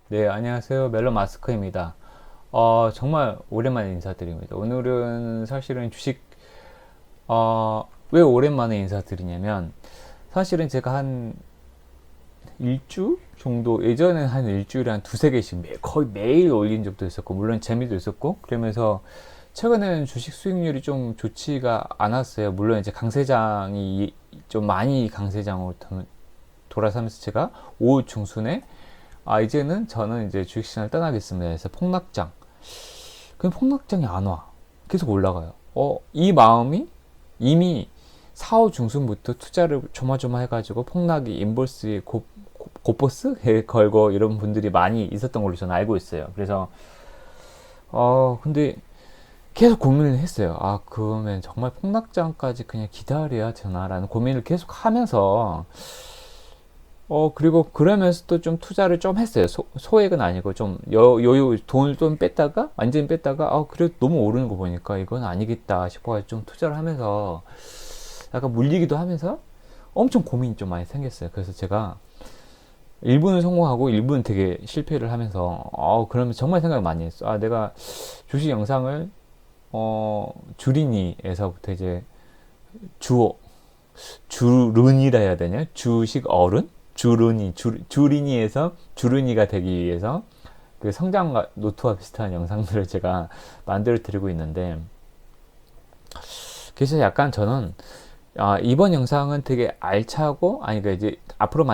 네, 안녕하세요. 멜론 마스크입니다. 정말 오랜만에 인사드립니다. 오늘은 사실은 왜 오랜만에 인사드리냐면, 사실은 제가 한 일주 정도, 예전엔 한 일주일에 한 두세 개씩 거의 매일 올린 적도 있었고, 물론 재미도 있었고, 그러면서 최근에는 주식 수익률이 좀 좋지가 않았어요. 물론 이제 강세장이 좀 많이 강세장으로 돌아서면서 제가 5월 중순에 이제는 저는 이제 주식시장을 떠나겠습니다. 그래서 폭락장. 그 폭락장이 안 와. 계속 올라가요. 이 마음이 이미 4월 중순부터 투자를 조마조마 해가지고 폭락이 인버스에 곧버스에 걸고 이런 분들이 많이 있었던 걸로 저는 알고 있어요. 그래서, 근데 계속 고민을 했어요. 그러면 정말 폭락장까지 그냥 기다려야 되나라는 고민을 계속 하면서, 그리고 그러면서 또 좀 투자를 좀 했어요. 소액은 아니고 좀 여유, 돈을 좀 뺐다가, 완전히 뺐다가, 그래도 너무 오르는 거 보니까 이건 아니겠다 싶어가지고 좀 투자를 하면서 약간 물리기도 하면서 엄청 고민이 좀 많이 생겼어요. 그래서 제가 일부는 성공하고 일부는 되게 실패를 하면서, 그러면 정말 생각을 많이 했어. 내가 주식 영상을, 주린이에서부터 이제 주어, 주른이라 해야 되냐? 주식 어른? 주린이에서 주른이가 되기 위해서 그 성장 노트와 비슷한 영상들을 제가 만들어 드리고 있는데, 그래서 약간 저는 이번 영상은 되게 알차고, 그러니까 이제 앞으로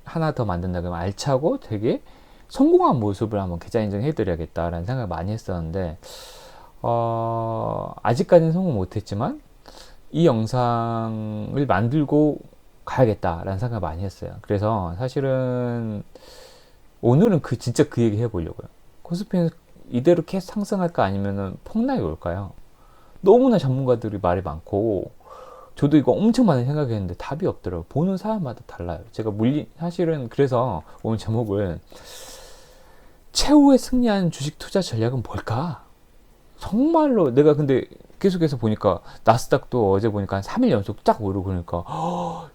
하나 더 만든다 그러면 알차고 되게 성공한 모습을 한번 계좌 인증해 드려야겠다라는 생각을 많이 했었는데, 아직까지는 성공 못했지만 이 영상을 만들고 가야겠다라는 생각을 많이 했어요. 그래서 사실은 오늘은 진짜 그 얘기 해보려고요. 코스피는 이대로 계속 상승할까 아니면은 폭락이 올까요? 너무나 전문가들이 말이 많고, 저도 이거 엄청 많이 생각했는데 답이 없더라고요. 보는 사람마다 달라요. 사실은 그래서 오늘 제목을 최후의 승리한 주식 투자 전략은 뭘까? 정말로 내가 근데 계속해서 보니까 나스닥도 어제 보니까 한 3일 연속 쫙 오르고, 그러니까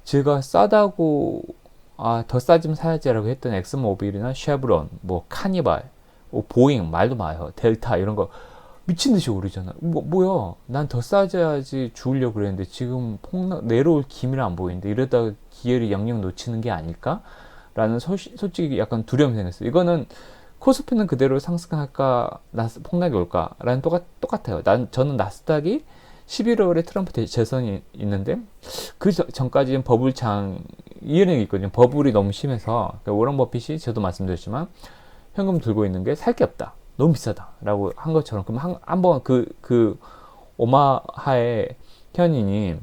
제가 싸다고 더 싸지면 사야지라고 했던 엑스모빌이나 쉐브론, 뭐 카니발, 뭐 보잉, 말도 마요, 델타 이런 거 미친 듯이 오르잖아. 뭐야? 난 더 싸져야지 주우려고 그랬는데 지금 폭락 내려올 기미를 안 보이는데 이러다가 기회를 영영 놓치는 게 아닐까? 라는 솔직히 약간 두려움이 생겼어요. 이거는 코스피는 그대로 상승할까, 폭락이 올까? 라는 똑같아요. 저는 나스닥이 11월에 트럼프 재선이 있는데, 그 전까지는 이런 얘기 있거든요. 버블이 너무 심해서, 그러니까 워런 버핏이 저도 말씀드렸지만, 현금 들고 있는 게 살 게 없다. 너무 비싸다. 라고 한 것처럼, 그럼 한번 오마하의 현인이,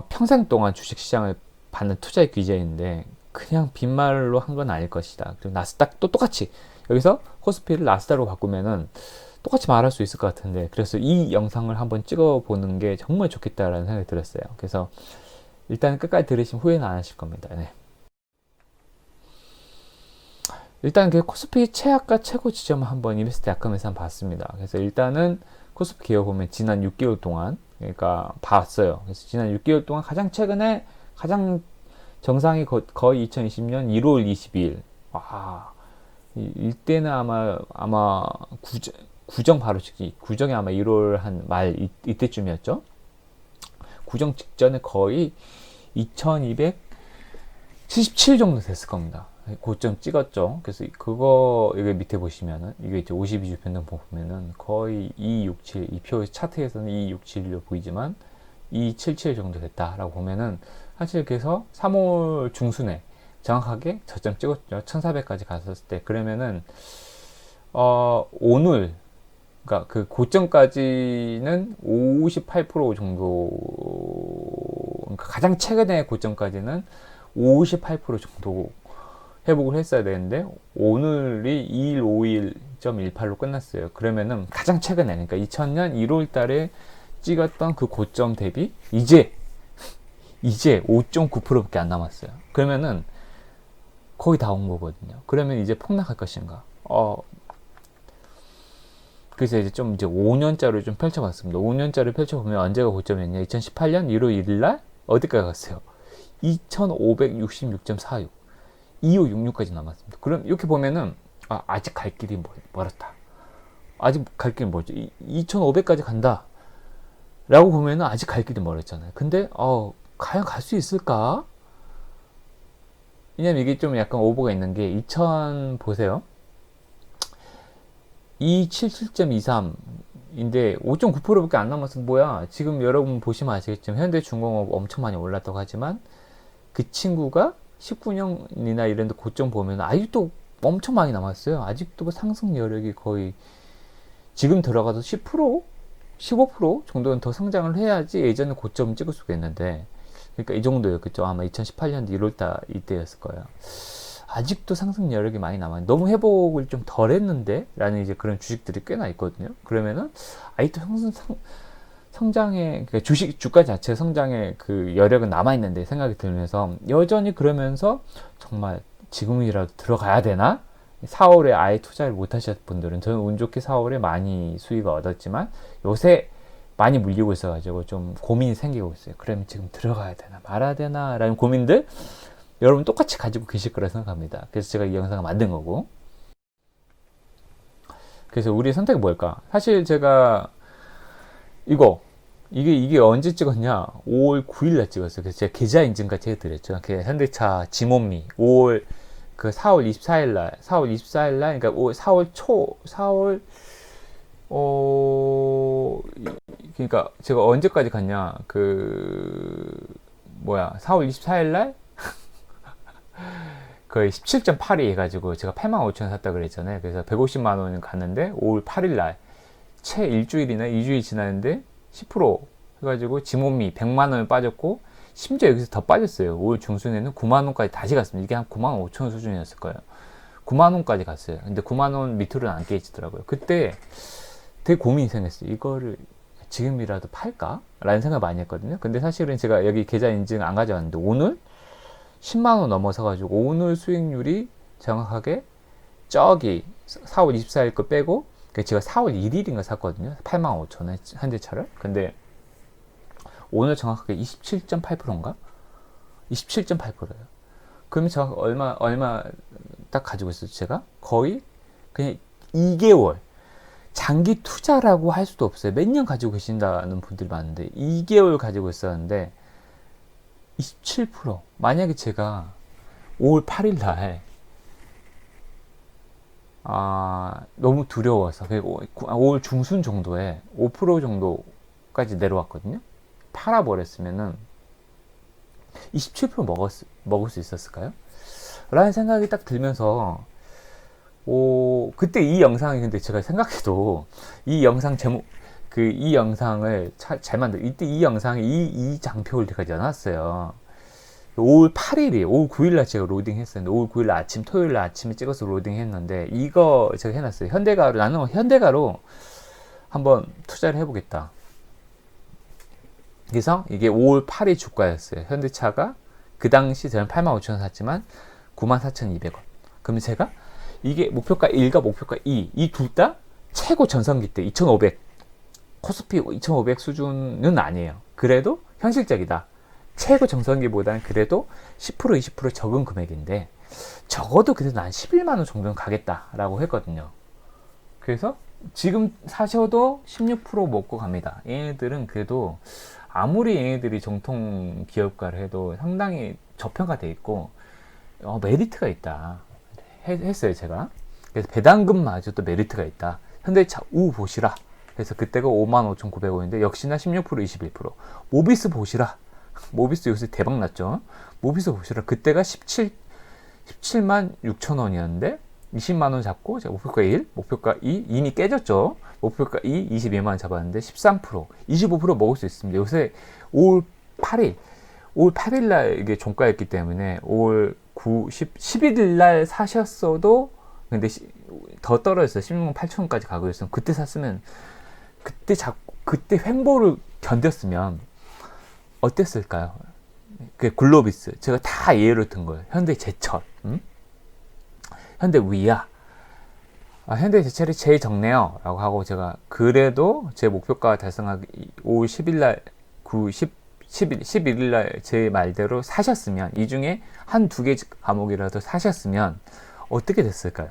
평생 동안 주식시장을 받는 투자의 기자인데, 그냥 빈말로 한 건 아닐 것이다. 그리고 나스닥도 똑같이 여기서 코스피를 나스닥으로 바꾸면은 똑같이 말할 수 있을 것 같은데, 그래서 이 영상을 한번 찍어보는 게 정말 좋겠다라는 생각이 들었어요. 그래서 일단 끝까지 들으시면 후회는 안 하실 겁니다. 네. 일단 그 코스피 최악과 최고 지점을 한번 이베스트닷컴에서 한번 봤습니다. 그래서 일단은 코스피 기업 보면 지난 6개월 동안, 그러니까 봤어요. 그래서 지난 6개월 동안 가장 정상이 거의 2020년 1월 22일. 이때는 아마 구정 바로 직전, 구정이 아마 1월 한 말 이때쯤이었죠. 구정 직전에 거의 2277 정도 됐을 겁니다. 고점 찍었죠. 그래서 여기 밑에 보시면은, 이게 이제 52주 변동 보면은 거의 267, 이 표 차트에서는 267로 보이지만 277 정도 됐다라고 보면은, 사실 그래서 3월 중순에 정확하게 저점 찍었죠. 1400까지 갔었을 때. 그러면은, 오늘, 그러니까 그 고점까지는 58% 정도, 그러니까 가장 최근의 고점까지는 58% 정도 회복을 했어야 되는데, 오늘이 2일 5일.18로 끝났어요. 그러면은 가장 최근에, 그러니까 2000년 1월 달에 찍었던 그 고점 대비 이제 5.9%밖에 안 남았어요. 그러면은 거의 다 온 거거든요. 그러면 이제 폭락할 것인가? 그래서 이제 5년짜리 좀 펼쳐봤습니다. 5년짜리 펼쳐보면 언제가 고점이었냐? 2018년 1월 1일 날 어디까지 갔어요? 2566.46. 2566까지 남았습니다. 그럼 이렇게 보면은 아직 갈 길이 멀었다. 아직 갈 길이 멀죠. 2500까지 간다 라고 보면은 아직 갈 길이 멀었잖아요. 근데 과연 갈 수 있을까? 왜냐면 이게 좀 약간 오버가 있는 게 2000 보세요. 277.23인데 5.9%밖에 안 남았어. 뭐야? 지금 여러분 보시면 아시겠지만 현대중공업 엄청 많이 올랐다고 하지만 그 친구가 19년이나 이런 데 고점 보면 아직도 엄청 많이 남았어요. 아직도 그 상승 여력이 거의 지금 들어가도 10%? 15% 정도는 더 성장을 해야지 예전에 고점을 찍을 수가 있는데, 그러니까 이 정도였겠죠. 아마 2018년도 1월달 이때였을 거예요. 아직도 상승 여력이 많이 남아요. 너무 회복을 좀 덜 했는데? 라는 이제 그런 주식들이 꽤나 있거든요. 그러면은, 아직도 성장의, 그러니까 주가 자체 성장의 그 여력은 남아있는데 생각이 들면서, 여전히 그러면서 정말 지금이라도 들어가야 되나? 4월에 아예 투자를 못 하셨던 분들은, 저는 운 좋게 4월에 많이 수익을 얻었지만 요새 많이 물리고 있어가지고 좀 고민이 생기고 있어요. 그러면 지금 들어가야 되나 말아야 되나 라는 고민들 여러분 똑같이 가지고 계실 거라 생각합니다. 그래서 제가 이 영상을 만든 거고, 그래서 우리의 선택이 뭘까? 사실 제가 이게 언제 찍었냐? 5월 9일날 찍었어요. 그래서 제가 계좌 인증까지 해드렸죠. 현대차 지몬미 4월 24일날, 그러니까 4월, 그러니까 제가 언제까지 갔냐, 4월 24일날, 거의 17.82 해가지고 제가 85,000원 샀다 그랬잖아요. 그래서 150만원 갔는데, 5월 8일날, 채 일주일이나 2주일 지났는데, 10% 해가지고 지몬미 100만원 빠졌고, 심지어 여기서 더 빠졌어요. 5월 중순에는 9만원까지 다시 갔습니다. 이게 한 9만 5천원 수준이었을 거예요. 9만원까지 갔어요. 근데 9만원 밑으로는 안 깨지더라고요. 그때 되게 고민이 생겼어요. 이거를 지금이라도 팔까? 라는 생각을 많이 했거든요. 근데 사실은 제가 여기 계좌 인증 안 가져왔는데, 오늘 10만원 넘어서가지고, 오늘 수익률이 정확하게 저기 4월 24일 거 빼고, 제가 4월 1일인가 샀거든요. 8만 5천원 현대차를. 근데 오늘 정확하게 27.8%인가? 27.8%예요. 그러면 저 얼마 딱 가지고 있었죠, 제가? 거의 그냥 2개월. 장기 투자라고 할 수도 없어요. 몇 년 가지고 계신다는 분들이 많은데, 2개월 가지고 있었는데, 27%. 만약에 제가 5월 8일 날, 너무 두려워서, 5월 중순 정도에 5% 정도까지 내려왔거든요. 팔아버렸으면은 27% 먹을 수 있었을까요? 라는 생각이 딱 들면서, 그때 이 영상이, 근데 제가 생각해도 이 영상 제목, 이 영상을 잘 이때 이 영상에 이 장표를 제가 넣어놨어요. 5월 8일이, 5월 9일날 제가 로딩 했었는데, 5월 9일날 토요일날 아침에 찍어서 로딩 했는데, 이거 제가 해놨어요. 나는 현대가로 한번 투자를 해보겠다. 그래서 이게 5월 8일 주가였어요. 현대차가 그 당시 저는 85,000원 샀지만 94,200원. 그러면 제가 이게 목표가 1과 목표가 2, 이 둘 다 최고 전성기 때 2,500, 코스피 2,500 수준은 아니에요. 그래도 현실적이다. 최고 정성기보다는 그래도 10% 20% 적은 금액인데, 적어도 그래도 난 11만원 정도는 가겠다라고 했거든요. 그래서 지금 사셔도 16% 먹고 갑니다. 얘네들은 그래도 아무리 얘네들이 정통 기업가를 해도 상당히 저평가돼 있고 메리트가 있다 했어요, 제가. 그래서 배당금마저도 메리트가 있다. 현대차 우 보시라. 그래서 그때가 55,900원인데 역시나 16% 21%. 모비스 보시라. 모비스 요새 대박 났죠. 모비스 보시라. 그때가 17만 6천원이었는데 20만원 잡고, 제가 목표가 1, 목표가 2, 이미 깨졌죠. 목표가 2, 22만원 잡았는데 13%, 25% 먹을 수 있습니다. 요새 5월 8일 날 이게 종가였기 때문에 5월 9, 11일 날 사셨어도, 근데 더 떨어졌어요. 16만 8천원까지 가고 있으면, 그때 샀으면, 그때 횡보를 견뎠으면 어땠을까요? 그 글로비스, 제가 다 예를 든 거예요. 현대제철, 현대 위아, 현대제철이 제일 적네요 라고 하고, 제가 그래도 제 목표가 달성하기 5월 10일 날 10 11일 날 제 말대로 사셨으면, 이 중에 한 두 개 과목이라도 사셨으면 어떻게 됐을까요?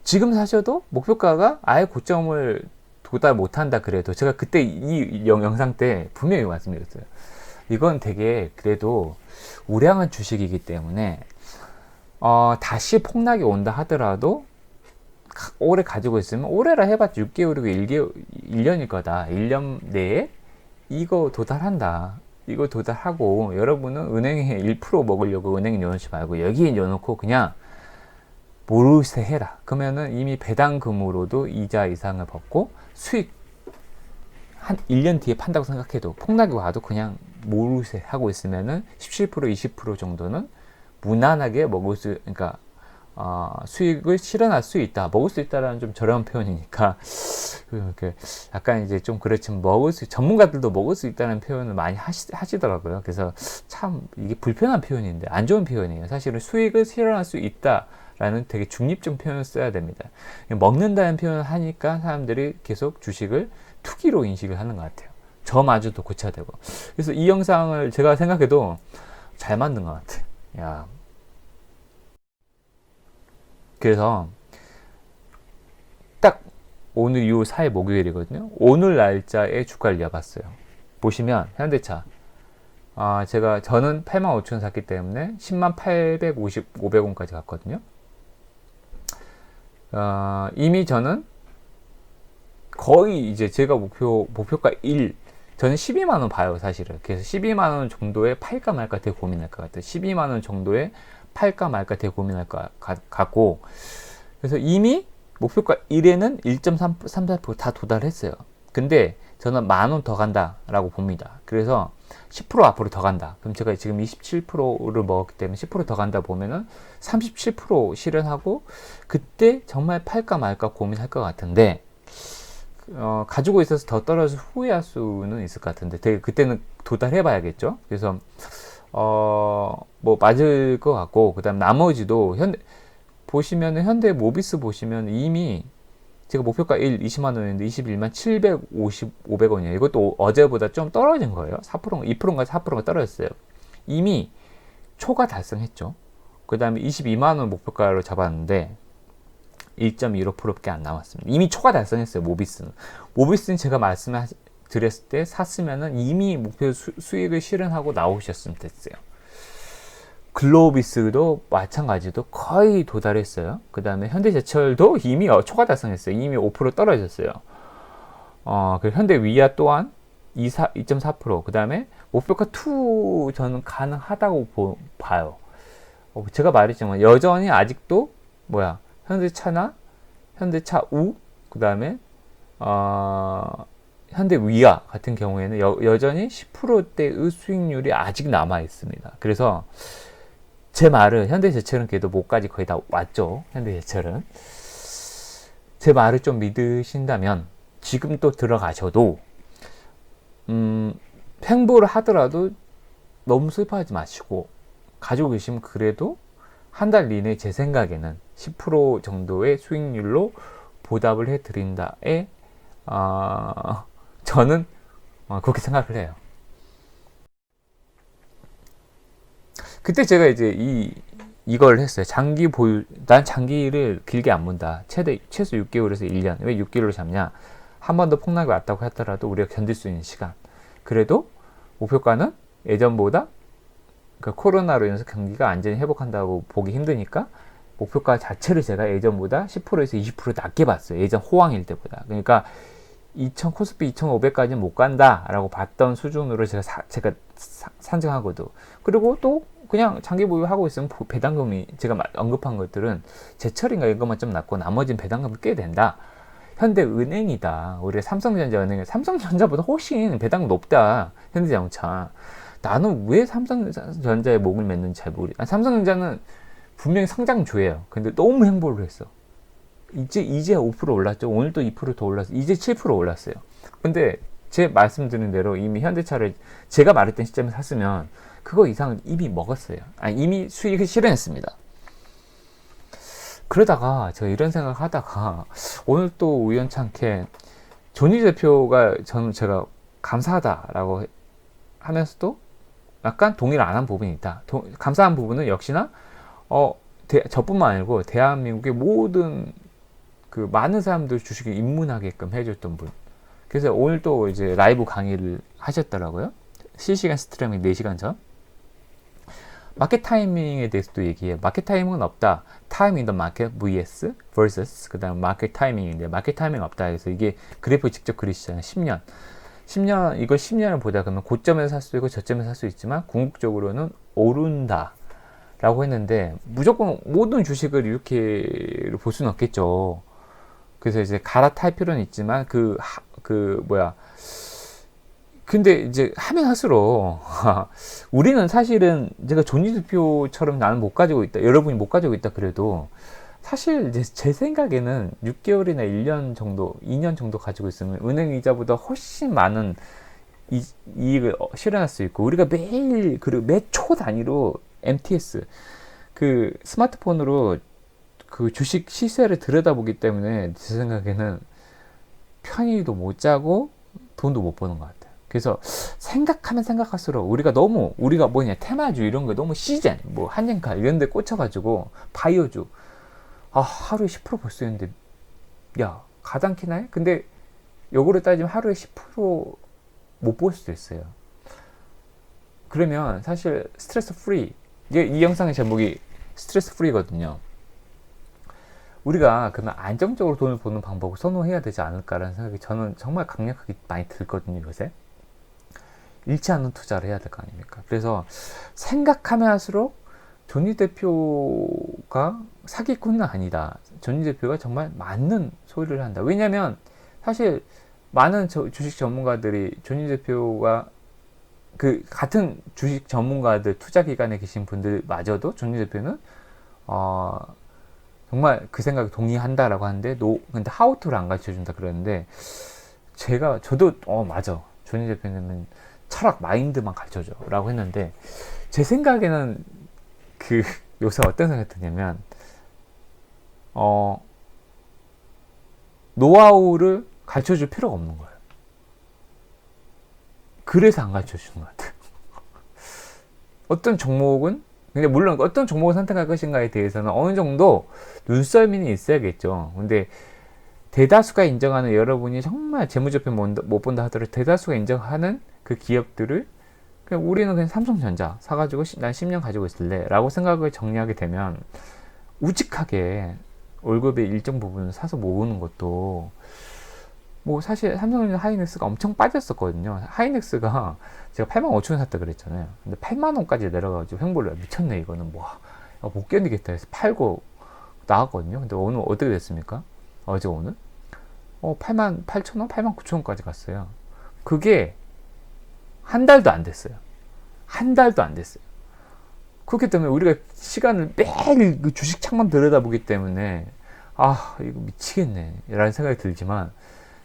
지금 사셔도 목표가가 아예 고점을 도달 못한다 그래도, 제가 그때 이 영상 때 분명히 말씀드렸어요. 이건 되게 그래도 우량한 주식이기 때문에 다시 폭락이 온다 하더라도 오래 가지고 있으면, 오래라 해봤자 6개월이고 1년일 거다. 1년 내에 이거 도달한다. 이거 도달하고, 여러분은 은행에 1% 먹으려고 은행에 넣어놓지 말고 여기에 넣어놓고 그냥 모르쇠 해라. 그러면은 이미 배당금으로도 이자 이상을 받고, 수익 한 1년 뒤에 판다고 생각해도, 폭락이 와도 그냥 모르쇠 하고 있으면은 17% 20% 정도는 무난하게 먹을 수, 그러니까 수익을 실현할 수 있다. 먹을 수 있다라는 좀 저렴한 표현이니까 약간 이제 좀 그렇지만, 전문가들도 먹을 수 있다는 표현을 많이 하시더라고요. 그래서 참 이게 불편한 표현인데 안 좋은 표현이에요. 사실은 수익을 실현할 수 있다라는 되게 중립적 표현을 써야 됩니다. 먹는다는 표현을 하니까 사람들이 계속 주식을 투기로 인식을 하는 것 같아요. 저마저도 고쳐야 되고. 그래서 이 영상을 제가 생각해도 잘 만든 것 같아요. 야. 그래서 딱 오늘 6월 4일 목요일이거든요. 오늘 날짜에 주가를 려봤어요. 보시면 현대차, 저는 85,000원 샀기 때문에 108,500원까지 갔거든요. 이미 저는 거의 이제 제가 목표가 1, 저는 12만원 봐요, 사실은. 그래서 12만원 정도에 팔까 말까 되게 고민할 것 같아요. 12만원 정도에 팔까 말까 되게 고민할 것 같고, 그래서 이미 목표가 1에는 1.34%다 도달했어요. 근데 저는 10,000원 더 간다라고 봅니다. 그래서 10% 앞으로 더 간다. 그럼 제가 지금 27%를 먹었기 때문에 10% 더 간다 보면은 37% 실현하고, 그때 정말 팔까 말까 고민할 것 같은데, 가지고 있어서 더 떨어져서 후회할 수는 있을 것 같은데, 되게 그때는 도달해 봐야겠죠. 그래서 뭐 맞을 것 같고, 그 다음 나머지도 보시면은 현대 모비스 보시면 이미 제가 목표가 20만원인데 21만 750원이에요. 이것도 어제보다 좀 떨어진 거예요. 4%, 2%인가 4%가 떨어졌어요. 이미 초과 달성했죠. 그 다음에 22만원 목표가로 잡았는데 1.15%밖에 안 남았습니다. 이미 초과 달성했어요. 모비스는 제가 말씀드렸을 때 샀으면은 이미 목표 수익을 실현하고 나오셨으면 됐어요. 글로비스도 마찬가지도 거의 도달했어요. 그 다음에 현대제철도 이미 초과 달성했어요. 이미 5% 떨어졌어요. 그 현대위아 또한 2.4%. 그 다음에 목표가 2 저는 가능하다고 봐요. 제가 말했지만 여전히 아직도 현대차나 현대차 우, 그 다음에 현대위아 같은 경우에는 여전히 10%대의 수익률이 아직 남아 있습니다. 그래서 제 말은, 현대제철은 그래도 목까지 거의 다 왔죠. 현대제철은. 제 말을 좀 믿으신다면 지금 또 들어가셔도 횡보를 하더라도 너무 슬퍼하지 마시고, 가지고 계시면 그래도 한 달 이내 제 생각에는 10% 정도의 수익률로 보답을 해드린다에 저는 그렇게 생각을 해요. 그때 제가 이제 이걸 했어요. 장기 보유. 난 장기를 길게 안 본다. 최소 6개월에서 1년. 왜 6개월을 잡냐? 한 번 더 폭락이 왔다고 하더라도 우리가 견딜 수 있는 시간. 그래도 목표가는 예전보다 코로나로 인해서 경기가 완전히 회복한다고 보기 힘드니까 목표가 자체를 제가 예전보다 10%에서 20% 낮게 봤어요. 예전 호황일 때보다. 그러니까 코스피 2,500까지는 못 간다라고 봤던 수준으로 제가 산정하거든. 그리고 또 그냥 장기 보유하고 있으면 배당금이, 제가 언급한 것들은 제철인가 이것만 좀 낮고 나머지는 배당금이 꽤 된다. 현대은행이다. 우리가 삼성전자보다 훨씬 배당금 높다. 현대자동차. 나는 왜 삼성전자에 목을 맸는지 잘 모르겠어. 삼성전자는 분명히 성장주예요. 근데 너무 횡보를 했어. 이제 5% 올랐죠. 오늘 또 2% 더 올랐어요. 이제 7% 올랐어요. 근데 제 말씀드린 대로 이미 현대차를 제가 말했던 시점에 샀으면 그거 이상은 이미 먹었어요. 이미 수익을 실현했습니다. 그러다가 저 이런 생각 하다가 오늘 또 우연찮게 조니 대표가 제가 감사하다라고 하면서도 약간 동의를 안 한 부분이 있다. 감사한 부분은 역시나 저뿐만 아니고 대한민국의 모든 그 많은 사람들 주식에 입문하게끔 해줬던 분. 그래서 오늘 또 이제 라이브 강의를 하셨더라고요. 실시간 스트리밍 4시간 전. 마켓 타이밍에 대해서도 얘기해요. 마켓 타이밍은 없다. 타임 인 더 마켓 vs versus 그 다음 마켓 타이밍인데 마켓 타이밍 없다. 그래서 이게 그래프 직접 그리시잖아요. 10년 이걸 10년을 보다 그러면 고점에서 살 수도 있고 저점에서 살 수 있지만 궁극적으로는 오른다 라고 했는데 무조건 모든 주식을 이렇게 볼 수는 없겠죠. 그래서 이제 갈아탈 필요는 있지만 근데 이제 하면 할수록 우리는 사실은 제가 존니드표처럼 나는 못 가지고 있다, 여러분이 못 가지고 있다 그래도 사실 이제 제 생각에는 6개월이나 1년 정도, 2년 정도 가지고 있으면 은행 이자보다 훨씬 많은 이익을 실현할 수 있고 우리가 매일 그리고 매 초 단위로 MTS 그 스마트폰으로 그 주식 시세를 들여다보기 때문에 제 생각에는 편히도 못 자고 돈도 못 버는 것 같아요. 그래서 생각하면 생각할수록 우리가 테마주 이런 거 너무 시젠 뭐 한진칼 이런 데 꽂혀가지고 바이오주 하루에 10% 벌 수 있는데 야 가당키나 해? 근데 요거를 따지면 하루에 10% 못 볼 수도 있어요. 그러면 사실 스트레스 프리 이 영상의 제목이 스트레스 프리거든요. 우리가 그러면 안정적으로 돈을 버는 방법을 선호해야 되지 않을까라는 생각이 저는 정말 강력하게 많이 들거든요. 요새 잃지 않는 투자를 해야 될 거 아닙니까? 그래서 생각하면 할수록 존니 대표가 사기꾼은 아니다. 존니 대표가 정말 맞는 소리를 한다. 왜냐면 사실 많은 주식 전문가들이 존니 대표가 그 같은 주식 전문가들 투자 기관에 계신 분들마저도 존니 대표는 정말 그 생각에 동의한다라고 하는데 근데 하우투를 안 가르쳐 준다 그러는데 저도 맞아. 존니 대표님은 철학 마인드만 가르쳐 줘라고 했는데 제 생각에는 요새 어떤 생각이 드냐면 노하우를 가르쳐 줄 필요가 없는 거예요. 그래서 안 가르쳐 주는 것 같아요. 어떤 종목은 근데 물론 어떤 종목을 선택할 것인가에 대해서는 어느 정도 눈썰미는 있어야겠죠. 근데 대다수가 인정하는 여러분이 정말 재무제표 못 본다 하더라도 대다수가 인정하는 그 기업들을 그냥 우리는 그냥 삼성전자 사가지고 난 10년 가지고 있을래 라고 생각을 정리하게 되면 우직하게 월급의 일정 부분을 사서 모으는 것도 뭐 사실 삼성전자 하이닉스가 엄청 빠졌었거든요. 하이닉스가 제가 85,000원 샀다 그랬잖아요. 근데 8만원까지 내려가지고 횡보를 미쳤네 이거는 못 견디겠다 해서 팔고 나왔거든요. 근데 오늘 어떻게 됐습니까? 어제 오늘 88,000원? 89,000원까지 갔어요. 그게 한 달도 안 됐어요. 그렇기 때문에 우리가 시간을 매일 그 주식 창만 들여다보기 때문에 이거 미치겠네 라는 생각이 들지만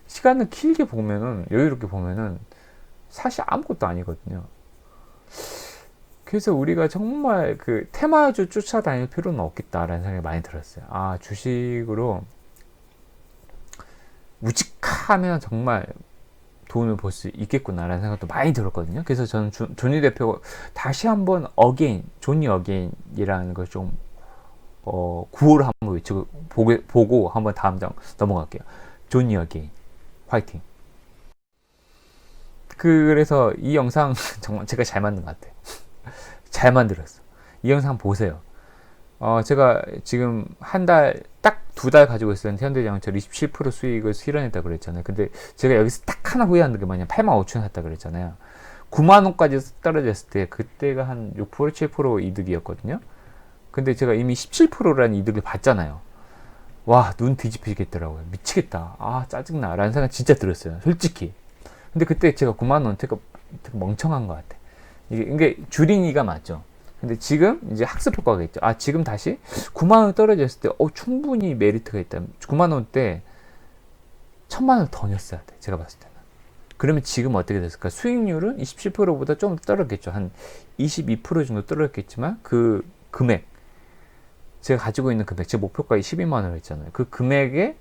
시간을 길게 보면은 여유롭게 보면은 사실 아무것도 아니거든요. 그래서 우리가 정말 그 테마주 쫓아다닐 필요는 없겠다라는 생각이 많이 들었어요. 주식으로 우직하면 정말 돈을 벌 수 있겠구나라는 생각도 많이 들었거든요. 그래서 저는 존니 대표가 다시 한번 존니 어게인이라는 걸 좀 구호를 한번 외치고 보고 한번 다음 장 넘어갈게요. 존니 어게인 화이팅. 그래서 이 영상 정말 제가 잘 만든 것 같아요. 잘 만들었어. 이 영상 보세요. 제가 지금 딱 2달 가지고 있었는데 현대자동차 27% 수익을 실현했다 그랬잖아요. 근데 제가 여기서 딱 하나 후회하는 게 뭐냐, 85,000원 샀다 그랬잖아요. 9만원까지 떨어졌을 때 그때가 한 6% 7% 이득이었거든요. 근데 제가 이미 17%라는 이득을 봤잖아요. 와, 눈 뒤집히겠더라고요. 미치겠다. 짜증나 라는 생각 진짜 들었어요, 솔직히. 근데 그때 제가 9만원 되게 멍청한 것 같아. 이게 줄이니가 맞죠. 근데 지금 이제 학습 효과가 있죠. 지금 다시 9만원 떨어졌을 때 충분히 메리트가 있다. 9만원 때 1,000만원 더 냈어야 돼, 제가 봤을 때는. 그러면 지금 어떻게 됐을까? 수익률은 27%보다 좀 떨어졌겠죠. 한 22% 정도 떨어졌겠지만 그 금액, 제가 가지고 있는 금액, 제 목표가에 12만원 했잖아요. 그 금액의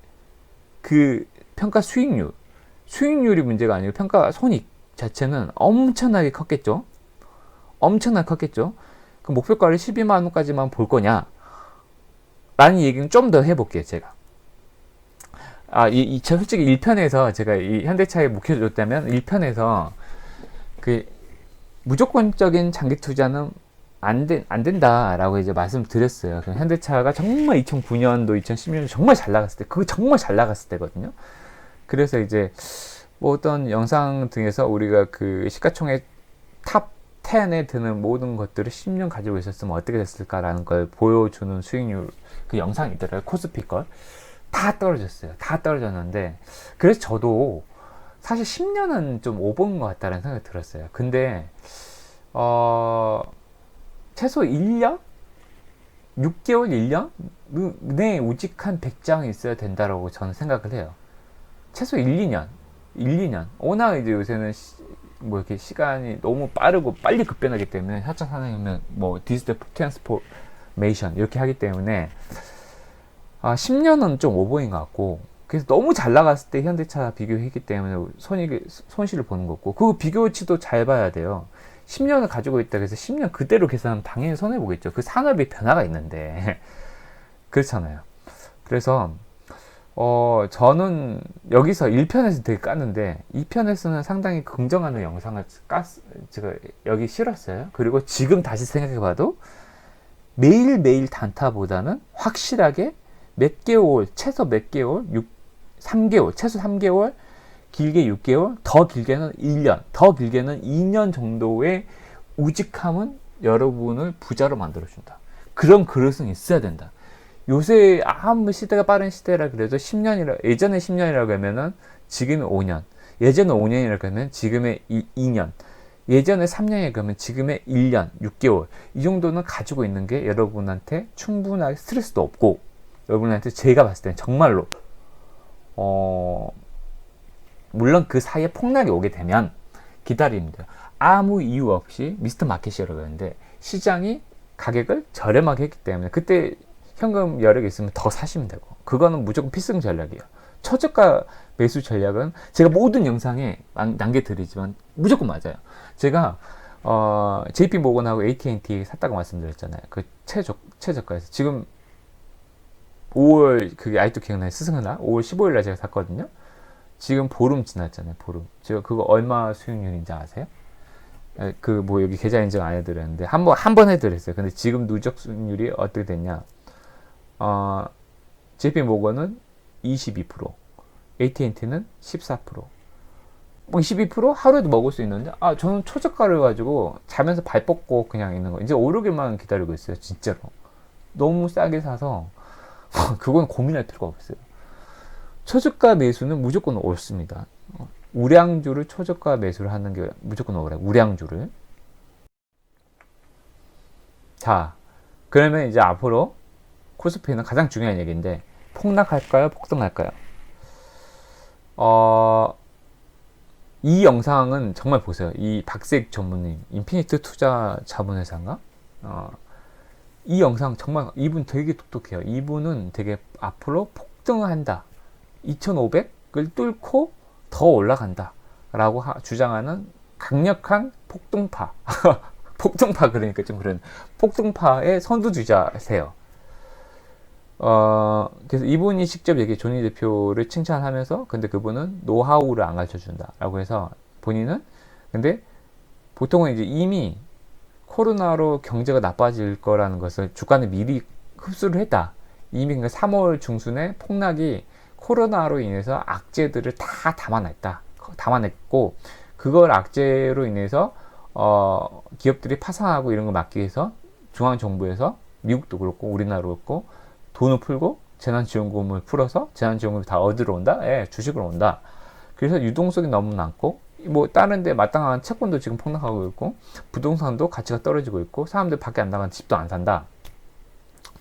그 평가 수익률이 문제가 아니고 평가 손익 자체는 엄청나게 컸겠죠. 엄청나게 컸겠죠. 그 목표가를 12만 원까지만 볼 거냐? 라는 얘기는 좀 더 해볼게요, 제가. 솔직히 1편에서 제가 이 현대차에 묵혀줬다면 1편에서 그 무조건적인 장기 투자는 안 된다라고 이제 말씀드렸어요. 현대차가 정말 2009년도, 2010년도 정말 잘 나갔을 때, 그거 정말 잘 나갔을 때거든요. 그래서 이제 뭐 어떤 영상 등에서 우리가 그 시가총액 탑 10에 드는 모든 것들을 10년 가지고 있었으면 어떻게 됐을까라는 걸 보여주는 수익률 그 영상이 있더라고요. 코스피 걸. 다 떨어졌어요. 다 떨어졌는데, 그래서 저도 사실 10년은 좀 오버인 것 같다는 생각이 들었어요. 근데 최소 1년? 6개월, 1년? 내 우직한 100장이 있어야 된다라고 저는 생각을 해요. 최소 1, 2년. 1, 2년. 워낙 이제 요새는 뭐 이렇게 시간이 너무 빠르고 빨리 급변하기 때문에 현장 산업이면 뭐 디지털 트랜스포메이션 이렇게 하기 때문에 10년은 좀 오버인 것 같고, 그래서 너무 잘 나갔을 때 현대차 비교했기 때문에 손실을 보는 거고, 그 비교치도 잘 봐야 돼요. 10년을 가지고 있다 그래서 10년 그대로 계산하면 당연히 손해보겠죠. 그 산업의 변화가 있는데 그렇잖아요. 그래서 저는 여기서 1편에서 되게 깠는데 2편에서는 상당히 긍정하는 영상을 제가 여기 실었어요. 그리고 지금 다시 생각해봐도 매일매일 단타보다는 확실하게 몇 개월, 최소 몇 개월, 3개월, 최소 3개월, 길게 6개월, 더 길게는 1년, 더 길게는 2년 정도의 우직함은 여러분을 부자로 만들어준다. 그런 그릇은 있어야 된다. 요새 아무 시대가 빠른 시대라 그래도 10년이라, 예전에 10년이라고 하면은 지금의 5년, 예전에 5년이라고 하면 지금의 2년, 예전에 3년이라고 하면 지금의 1년, 6개월, 이 정도는 가지고 있는 게 여러분한테 충분하게 스트레스도 없고, 여러분한테 제가 봤을 땐 정말로 물론 그 사이에 폭락이 오게 되면 기다리면 돼요. 아무 이유 없이 미스터 마켓이라고 하는데 시장이 가격을 저렴하게 했기 때문에 그때 현금 여력이 있으면 더 사시면 되고, 그거는 무조건 필승 전략이에요. 최저가 매수 전략은 제가 모든 영상에 남겨드리지만 무조건 맞아요. 제가 JP 모건하고 AT&T 샀다고 말씀드렸잖아요. 그 최저가에서 지금 5월, 그게 아직도 기억나요? 스승은날 5월 15일날 제가 샀거든요. 지금 보름 지났잖아요. 보름. 제가 그거 얼마 수익률인지 아세요? 그 뭐 여기 계좌 인증 안 해드렸는데 한 번 해드렸어요. 근데 지금 누적 수익률이 어떻게 됐냐? JP 모건은 22%, AT&T는 14%. 뭐 22% 하루에도 먹을 수 있는데, 저는 초저가를 가지고 자면서 발 뻗고 그냥 있는 거. 이제 오르기만 기다리고 있어요. 진짜로. 너무 싸게 사서 그건 고민할 필요가 없어요. 초저가 매수는 무조건 옳습니다. 우량주를 초저가 매수를 하는 게 무조건 옳아요. 우량주를. 자, 그러면 이제 앞으로 코스피는 가장 중요한 얘기인데, 폭락할까요? 폭등할까요? 이 영상은 정말 보세요. 이 박세익 전무님, 인피니트 투자 자문회사인가? 이 영상 정말 이분 되게 똑똑해요. 이분은 되게 앞으로 폭등한다. 2500을 뚫고 더 올라간다. 라고 주장하는 강력한 폭등파. 폭등파 그러니까 좀 그런 폭등파의 선두주자세요. 그래서 이분이 직접 조니 대표를 칭찬하면서, 근데 그분은 노하우를 안 가르쳐 준다 라고 해서, 본인은 근데 보통은 이제 이미 코로나로 경제가 나빠질 거라는 것을 주가는 미리 흡수를 했다. 이미 3월 중순에 폭락이 코로나로 인해서 악재들을 다 담아냈고, 그걸 악재로 인해서 기업들이 파산하고 이런 거 막기 위해서 중앙정부에서, 미국도 그렇고 우리나라도 그렇고, 돈을 풀고 재난지원금을 풀어서 재난지원금이 다 어디로 온다? 주식으로 온다. 그래서 유동성이 너무 많고, 뭐 다른 데 마땅한 채권도 지금 폭락하고 있고, 부동산도 가치가 떨어지고 있고, 사람들 밖에 안 나가면 집도 안 산다.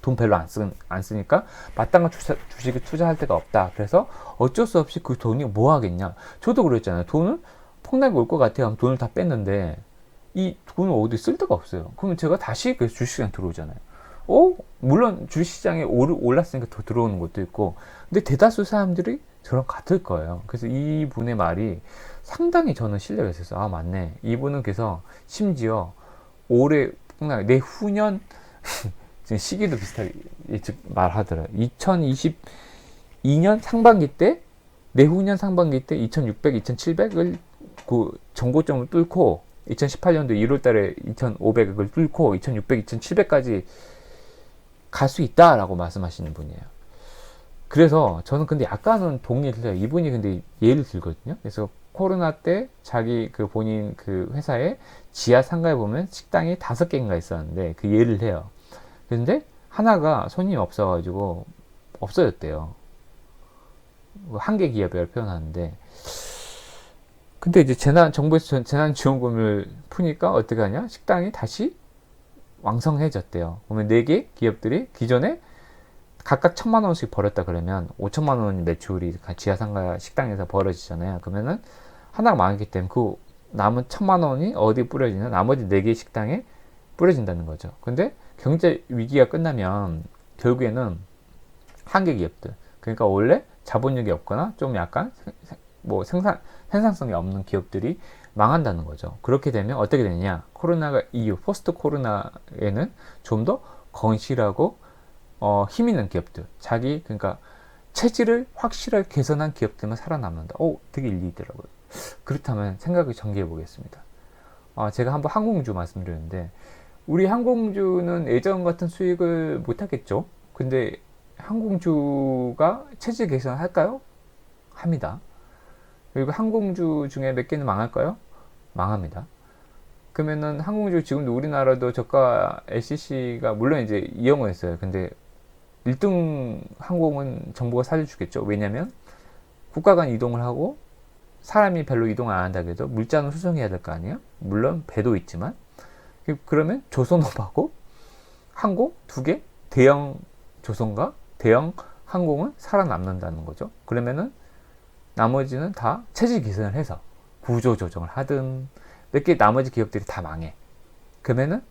돈 별로 안 쓰니까 마땅한 주식에 투자할 데가 없다. 그래서 어쩔 수 없이 그 돈이 뭐 하겠냐. 저도 그랬잖아요. 돈을 폭락이 올 것 같아요 하면 돈을 다 뺐는데, 이 돈을 어디 쓸 데가 없어요. 그러면 제가 다시 그 주식시장 들어오잖아요. 물론 주식시장에 올랐으니까 더 들어오는 것도 있고, 근데 대다수 사람들이 저랑 같을 거예요. 그래서 이분의 말이 상당히 저는 신뢰가 있었어요. 아, 맞네. 이분은 그래서 심지어 올해, 내후년, 지금 시기도 비슷하게 말하더라고요. 2022년 상반기 때, 내후년 상반기 때 2600, 2700을 그 정고점을 뚫고 2018년도 1월 달에 2500을 뚫고 2600, 2700까지 갈 수 있다라고 말씀하시는 분이에요. 그래서 저는 근데 약간은 동의를 해요. 이분이 근데 예를 들거든요. 그래서 코로나 때 자기 그 본인 그 회사에 지하 상가에 보면 식당이 5개인가 있었는데 그 예를 해요. 근데 하나가 손님이 없어가지고 없어졌대요. 한 개 기업이라고 표현하는데, 근데 이제 정부에서 재난지원금을 푸니까 어떻게 하냐? 식당이 다시 왕성해졌대요. 그러면 4개 기업들이 기존에 각각 1,000만 원씩 벌었다 그러면 5천만 원 매출이 지하상가 식당에서 벌어지잖아요. 그러면은 하나가 망했기 때문에 그 남은 1,000만 원이 어디 뿌려지냐? 나머지 4개 식당에 뿌려진다는 거죠. 근데 경제 위기가 끝나면 결국에는 한 개 기업들, 그러니까 원래 자본력이 없거나 좀 약간 뭐 생산성이 없는 기업들이 망한다는 거죠. 그렇게 되면 어떻게 되느냐? 코로나가 이후 포스트 코로나에는 좀 더 건실하고 힘 있는 기업들, 그러니까 체질을 확실하게 개선한 기업들만 살아남는다. 되게 일리더라고요. 그렇다면 생각을 전개해 보겠습니다. 제가 한번 항공주 말씀드렸는데, 우리 항공주는 예전 같은 수익을 못 하겠죠. 근데 항공주가 체질 개선할까요? 합니다. 그리고 항공주 중에 몇 개는 망할까요? 망합니다. 그러면은 항공주 지금도 우리나라도 저가 LCC가 물론 이제 이용을 했어요. 근데 1등 항공은 정부가 살려주겠죠. 왜냐면 국가 간 이동을 하고 사람이 별로 이동을 안 한다고 해도 물자는 수송해야 될 거 아니에요? 물론 배도 있지만, 그러면 조선업하고 항공 2개, 대형 조선과 대형 항공은 살아남는다는 거죠. 그러면은 나머지는 다 체질 개선을 해서 구조 조정을 하든 몇 개 나머지 기업들이 다 망해. 그러면은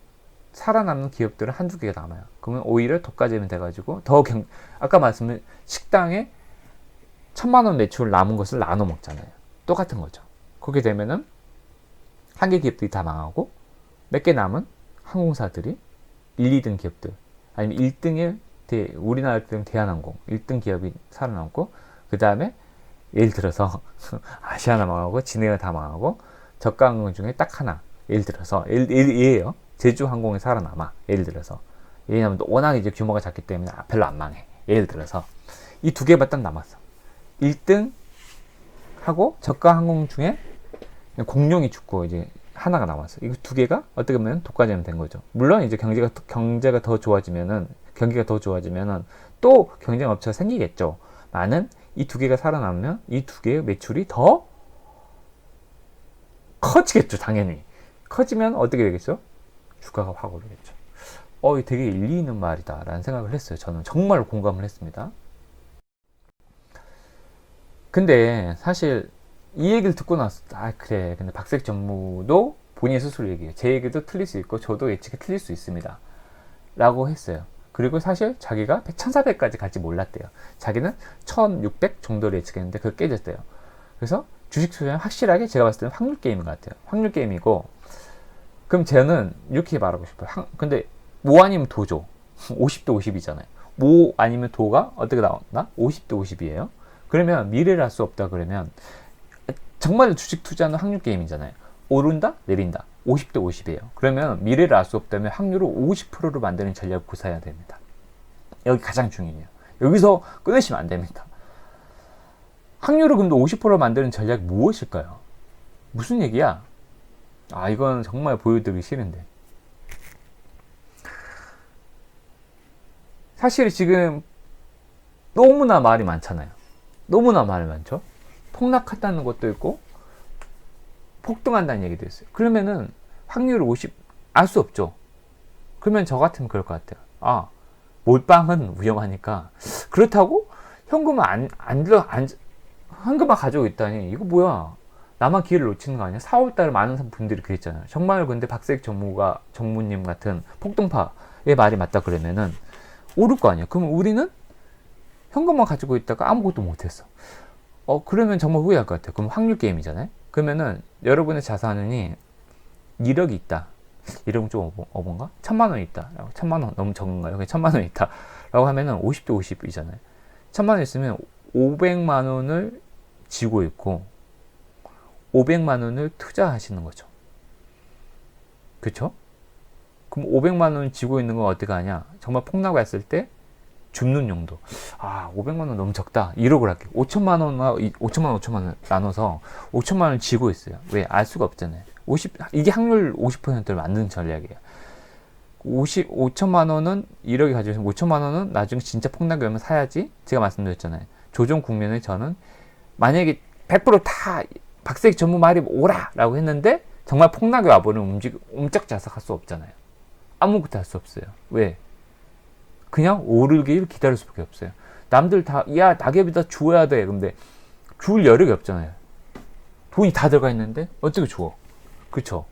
살아남는 기업들은 한두 개가 남아요. 그러면 오히려 독과점이 돼가지고 아까 말씀드린 식당에 1,000만 원 매출 남은 것을 나눠 먹잖아요. 똑같은 거죠. 그렇게 되면은 한 개 기업들이 다 망하고 몇 개 남은 항공사들이 1, 2등 기업들, 아니면 1등의 우리나라 때는 대한항공 1등 기업이 살아남고, 그 다음에 예를 들어서 아시아나 망하고 진해가 다 망하고 저가 항공 중에 딱 하나, 예를 들어서 예예요. 제주항공이 살아남아. 예를 들어서, 왜냐하면 워낙 이제 규모가 작기 때문에 별로 안 망해. 예를 들어서 이 2개만 딱 남았어. 1등 하고 저가 항공 중에 공룡이 죽고 이제 하나가 남았어. 이거 2개가 어떻게 보면 독과점이 된 거죠. 물론 이제 경기가 더 좋아지면은 또 경쟁 업체가 생기겠죠. 많은 이 2개가 살아남으면 이 2개의 매출이 더 커지겠죠. 당연히 커지면 어떻게 되겠죠? 주가가 확 오르겠죠. 되게 일리 있는 말이다 라는 생각을 했어요. 저는 정말 공감을 했습니다. 근데 사실 이 얘기를 듣고 나서 그래, 근데 박색 전무도 본인 스스로 얘기해요. 제 얘기도 틀릴 수 있고 저도 예측이 틀릴 수 있습니다 라고 했어요. 그리고 사실 자기가 1,400까지 갈지 몰랐대요. 자기는 1,600 정도를 예측했는데 그거 깨졌대요. 그래서 주식 투자는 확실하게 제가 봤을 때는 확률 게임인 것 같아요. 확률 게임이고, 그럼 저는 이렇게 말하고 싶어요. 근데 뭐 아니면 도죠. 50대 50이잖아요. 뭐 아니면 도가 어떻게 나왔나? 50대 50이에요. 그러면 미래를 알 수 없다 그러면 정말 주식 투자는 확률 게임이잖아요. 오른다? 내린다. 50대 50이에요. 그러면 미래를 알 수 없다면 확률을 50%로 만드는 전략을 구사해야 됩니다. 여기 가장 중요해요. 여기서 끊으시면 안 됩니다. 확률을 근데 50%로 만드는 전략이 무엇일까요? 무슨 얘기야? 이건 정말 보여드리기 싫은데. 사실 지금 너무나 말이 많잖아요. 너무나 말이 많죠. 폭락한다는 것도 있고 폭등한다는 얘기도 있어요. 그러면은 확률을 50 알 수 없죠. 그러면 저 같으면 그럴 것 같아요. 몰빵은 위험하니까, 그렇다고 현금을 현금만 가지고 있다니 이거 뭐야, 나만 기회를 놓치는 거 아니야? 4월달에 많은 분들이 그랬잖아요. 정말. 근데 박세익 전무님 같은 폭등파의 말이 맞다 그러면은 오를 거 아니야. 그러면 우리는 현금만 가지고 있다가 아무것도 못했어. 그러면 정말 후회할 것 같아요. 그럼 확률 게임이잖아요. 그러면은 여러분의 자산이 1억이 있다. 1억은 좀 어본가? 1000만 원 있다. 1000만 원 너무 적은가요? 1000만 원 있다. 라고 하면은 50대 50이잖아요. 1000만 원 있으면 500만 원을 지고 있고 500만 원을 투자하시는 거죠. 그쵸? 그럼 500만 원 지고 있는 건 어떻게 하냐? 정말 폭락 왔을 때 줍는 용도. 500만 원 너무 적다. 1억을 할게요. 5천만 원과 5천만 원 나눠서 5천만 원을 지고 있어요. 왜? 알 수가 없잖아요. 이게 확률 50%를 만드는 전략이에요. 5천만 원은 1억이 가지고 있으면 5천만 원은 나중에 진짜 폭락이 오면 사야지. 제가 말씀드렸잖아요. 조정 국면에 저는 만약에 100%다 박세기 전문 말이 오라! 라고 했는데 정말 폭락이 와버리면 옴짝자석할 수 없잖아요. 아무것도 할 수 없어요. 왜? 그냥 오르기를 기다릴 수밖에 없어요. 남들 다, 야, 낙엽이다 주워야 돼. 근데 주울 여력이 없잖아요. 돈이 다 들어가 있는데 어떻게 주워? 그쵸?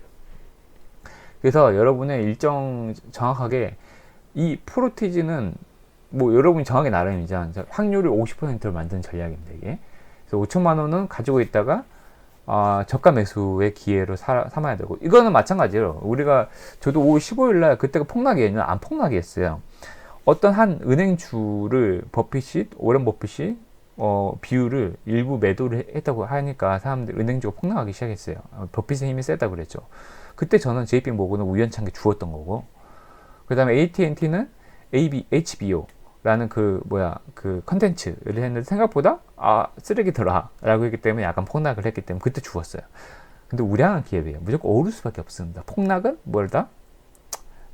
그래서 여러분의 일정 정확하게 이 프로티지는 뭐 여러분이 정확히 나름이죠. 확률이 50%를 만드는 전략입니다. 이게. 그래서 5천만 원은 가지고 있다가 저가 매수의 기회로 삼아야 되고, 이거는 마찬가지로 저도 5월 15일 날 그때가 폭락이었는데 안 폭락이었어요. 어떤 한 은행주를 오렌 버핏이 비율을 일부 매도를 했다고 하니까 사람들이 은행주가 폭락하기 시작했어요. 버핏의 힘이 세다고 그랬죠. 그때 저는 JP 모건을 우연찮게 주었던 거고, 그 다음에 AT&T는 HBO라는 그 컨텐츠를 했는데 생각보다 쓰레기더라 라고 했기 때문에 약간 폭락을 했기 때문에 그때 주었어요. 근데 우량한 기업이에요. 무조건 오를 수밖에 없습니다. 폭락은 뭐다?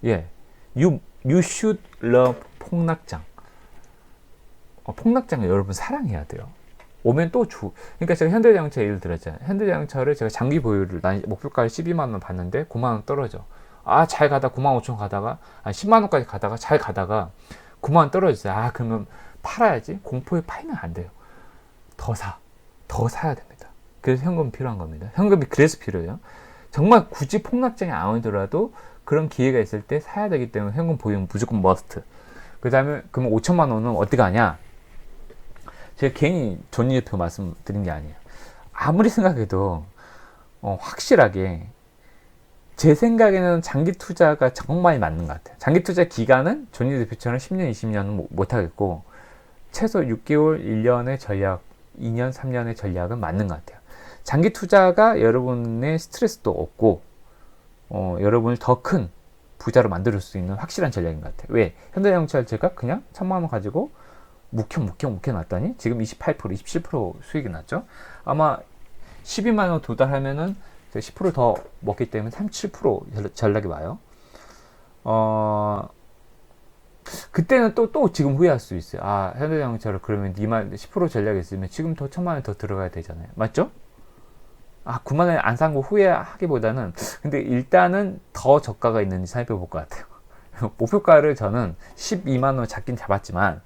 You should love 폭락장. 폭락장을 여러분 사랑해야 돼요. 오면 그러니까 제가 현대자동차 예를 들었잖아요. 현대자동차를 제가 장기 보유를, 목표가를 12만원 봤는데 9만원 떨어져. 잘 가다 9만 5천 가다가, 10만원까지 가다가 잘 가다가 9만원 떨어졌어요. 그러면 팔아야지. 공포에 팔면 안 돼요. 더 사야 됩니다. 그래서 현금이 필요한 겁니다. 현금이 그래서 필요해요. 정말 굳이 폭락장이 안 오더라도 그런 기회가 있을 때 사야 되기 때문에 현금 보유는 무조건 머스트. 그 다음에 그러면 5천만 원은 어떻게 하냐? 제가 괜히 존니대표 말씀드린 게 아니에요. 아무리 생각해도 확실하게 제 생각에는 장기 투자가 정말 맞는 것 같아요. 장기 투자 기간은 존니대표처럼 10년, 20년은 못 하겠고 최소 6개월, 1년의 전략, 2년, 3년의 전략은 맞는 것 같아요. 장기 투자가 여러분의 스트레스도 없고 여러분을 더 큰 부자로 만들 수 있는 확실한 전략인 것 같아요. 왜? 현대자동차를 제가 그냥 1000만 원 가지고 묵혀놨더니 지금 28%, 27% 수익이 났죠. 아마 12만 원 도달하면은 10%더 먹기 때문에 37% 전략이 와요. 그때는 또 지금 후회할 수 있어요. 현대자동차를 그러면 니만 10% 전략이 있으면 지금 더 1000만 원 더 들어가야 되잖아요. 맞죠? 9만 원에 안 산 거 후회하기보다는 근데 일단은 더 저가가 있는지 살펴볼 것 같아요. 목표가를 저는 12만 원 잡긴 잡았지만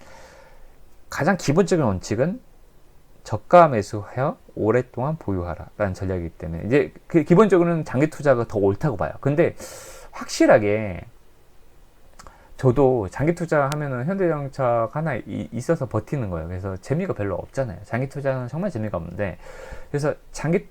가장 기본적인 원칙은 저가 매수하여 오랫동안 보유하라 라는 전략이기 때문에 이제 기본적으로는 장기 투자가 더 옳다고 봐요. 근데 확실하게 저도 장기 투자하면은 현대자동차가 하나 있어서 버티는 거예요. 그래서 재미가 별로 없잖아요. 장기 투자는 정말 재미가 없는데, 그래서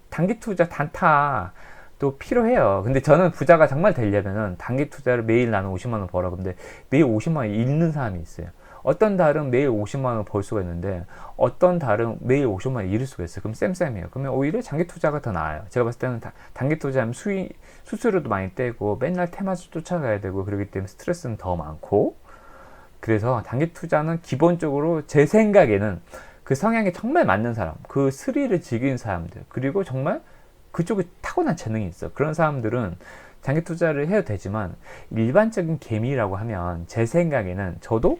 단기 투자 단타도 필요해요. 근데 저는 부자가 정말 되려면은 단기 투자를 매일 나는 50만 원 벌어. 근데 매일 50만 원 잃는 사람이 있어요. 어떤 달은 매일 50만 원 벌 수가 있는데 어떤 달은 매일 50만 원 잃을 수가 있어요. 그럼 쌤쌤이에요. 그러면 오히려 장기 투자가 더 나아요. 제가 봤을 때는 단기 투자하면 수수료도 많이 떼고 맨날 테마주 쫓아가야 되고 그러기 때문에 스트레스는 더 많고, 그래서 단기 투자는 기본적으로 제 생각에는 그 성향에 정말 맞는 사람, 그 스릴을 즐기는 사람들, 그리고 정말 그쪽에 타고난 재능이 있어. 그런 사람들은 장기 투자를 해도 되지만 일반적인 개미라고 하면 제 생각에는 저도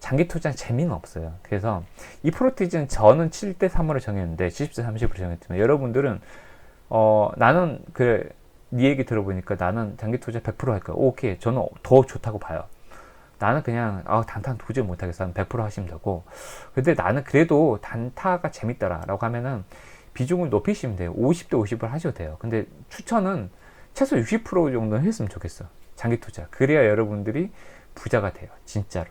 장기 투자는 재미는 없어요. 그래서 이 프로티지는 저는 7대 3으로 정했는데 70대 30으로 정했지만 여러분들은 나는 네 얘기 들어보니까 나는 장기 투자 100% 할 거야. 오케이. 저는 더 좋다고 봐요. 나는 그냥 단타는 도저히 못하겠어. 100% 하시면 되고, 근데 나는 그래도 단타가 재밌더라 라고 하면은 비중을 높이시면 돼요. 50대 50을 하셔도 돼요. 근데 추천은 최소 60% 정도는 했으면 좋겠어. 장기 투자. 그래야 여러분들이 부자가 돼요. 진짜로.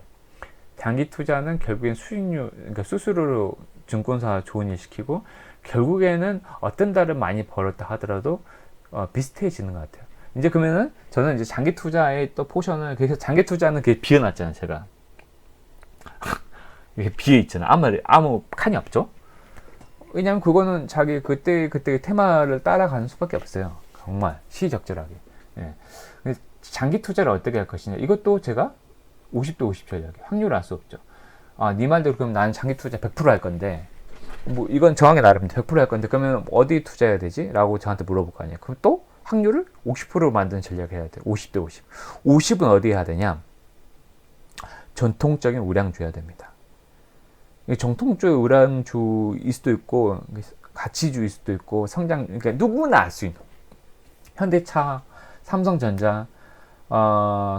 장기 투자는 결국엔 수익률, 그러니까 수수료로 증권사 좋은 일 시키고 결국에는 어떤 달은 많이 벌었다 하더라도 비슷해지는 것 같아요. 이제 그러면은 저는 이제 장기 투자의 또 포션을, 그래서 장기 투자는 그게 비어놨잖아요. 제가 이게 비어 있잖아요. 아무 칸이 없죠. 왜냐면 그거는 자기 그때 테마를 따라가는 수밖에 없어요. 정말 시적절하게. 예. 장기 투자를 어떻게 할 것이냐. 이것도 제가 50대 50 전략이에요. 확률을 알 수 없죠. 네 말대로 그럼 나는 장기 투자 100%할 건데, 뭐 이건 정하게 나름입니다. 100%할 건데 그러면 어디 투자해야 되지? 라고 저한테 물어볼 거 아니에요. 그럼 또 확률을 50%로 만드는 전략을 해야 돼요. 50대 50. 50은 어디에 해야 되냐? 전통적인 우량주 해야 됩니다. 정통주의 우량주일 수도 있고 가치주일 수도 있고 성장, 그러니까 누구나 알 수 있는 현대차, 삼성전자,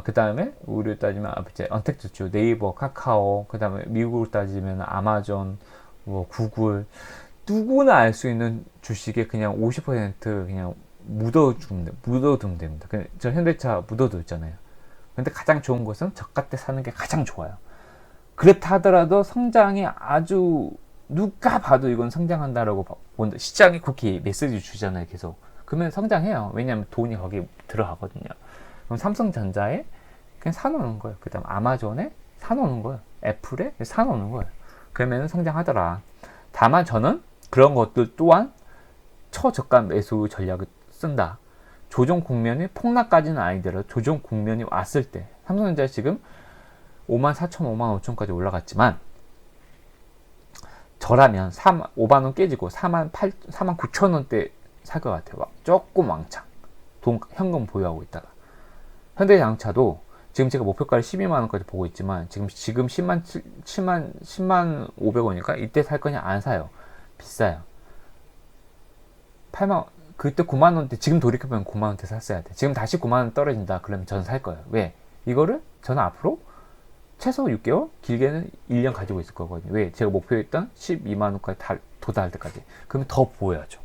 그 다음에 우리로 따지면 언택트주, 네이버, 카카오, 그 다음에 미국으로 따지면 아마존, 뭐 구글, 누구나 알 수 있는 주식에 그냥 50% 그냥 묻어두면 됩니다. 저 현대차 묻어뒀잖아요. 근데 가장 좋은 것은 저가 때 사는 게 가장 좋아요. 그렇다 하더라도 성장이 아주 누가 봐도 이건 성장한다라고 본다. 시장이 그렇게 메시지 주잖아요, 계속. 그러면 성장해요. 왜냐하면 돈이 거기에 들어가거든요. 그럼 삼성전자에 그냥 사놓는 거예요. 그 다음 아마존에 사놓는 거예요. 애플에 사놓는 거예요. 그러면 성장하더라. 다만 저는 그런 것들 또한 초저가 매수 전략을 쓴다. 조정 국면이 폭락까지는 아니더라도 조정 국면이 왔을 때, 삼성전자 지금 54,000, 55,000까지 올라갔지만 저라면 5만원 깨지고 49,000원대 살 것 같아요. 조금 왕창 현금 보유하고 있다가. 현대자동차도 지금 제가 목표가를 12만원까지 보고 있지만 지금 10만 500원이니까 이때 살 거냐? 안 사요. 비싸요. 8만, 그때 9만원대, 지금 돌이켜보면 9만원대 샀어야 돼. 지금 다시 9만원 떨어진다 그러면 저는 살 거예요. 왜? 이거를 저는 앞으로 최소 6개월, 길게는 1년 가지고 있을 거거든요. 왜? 제가 목표했던 12만원까지 도달할 때까지. 그러면 더 보여야죠.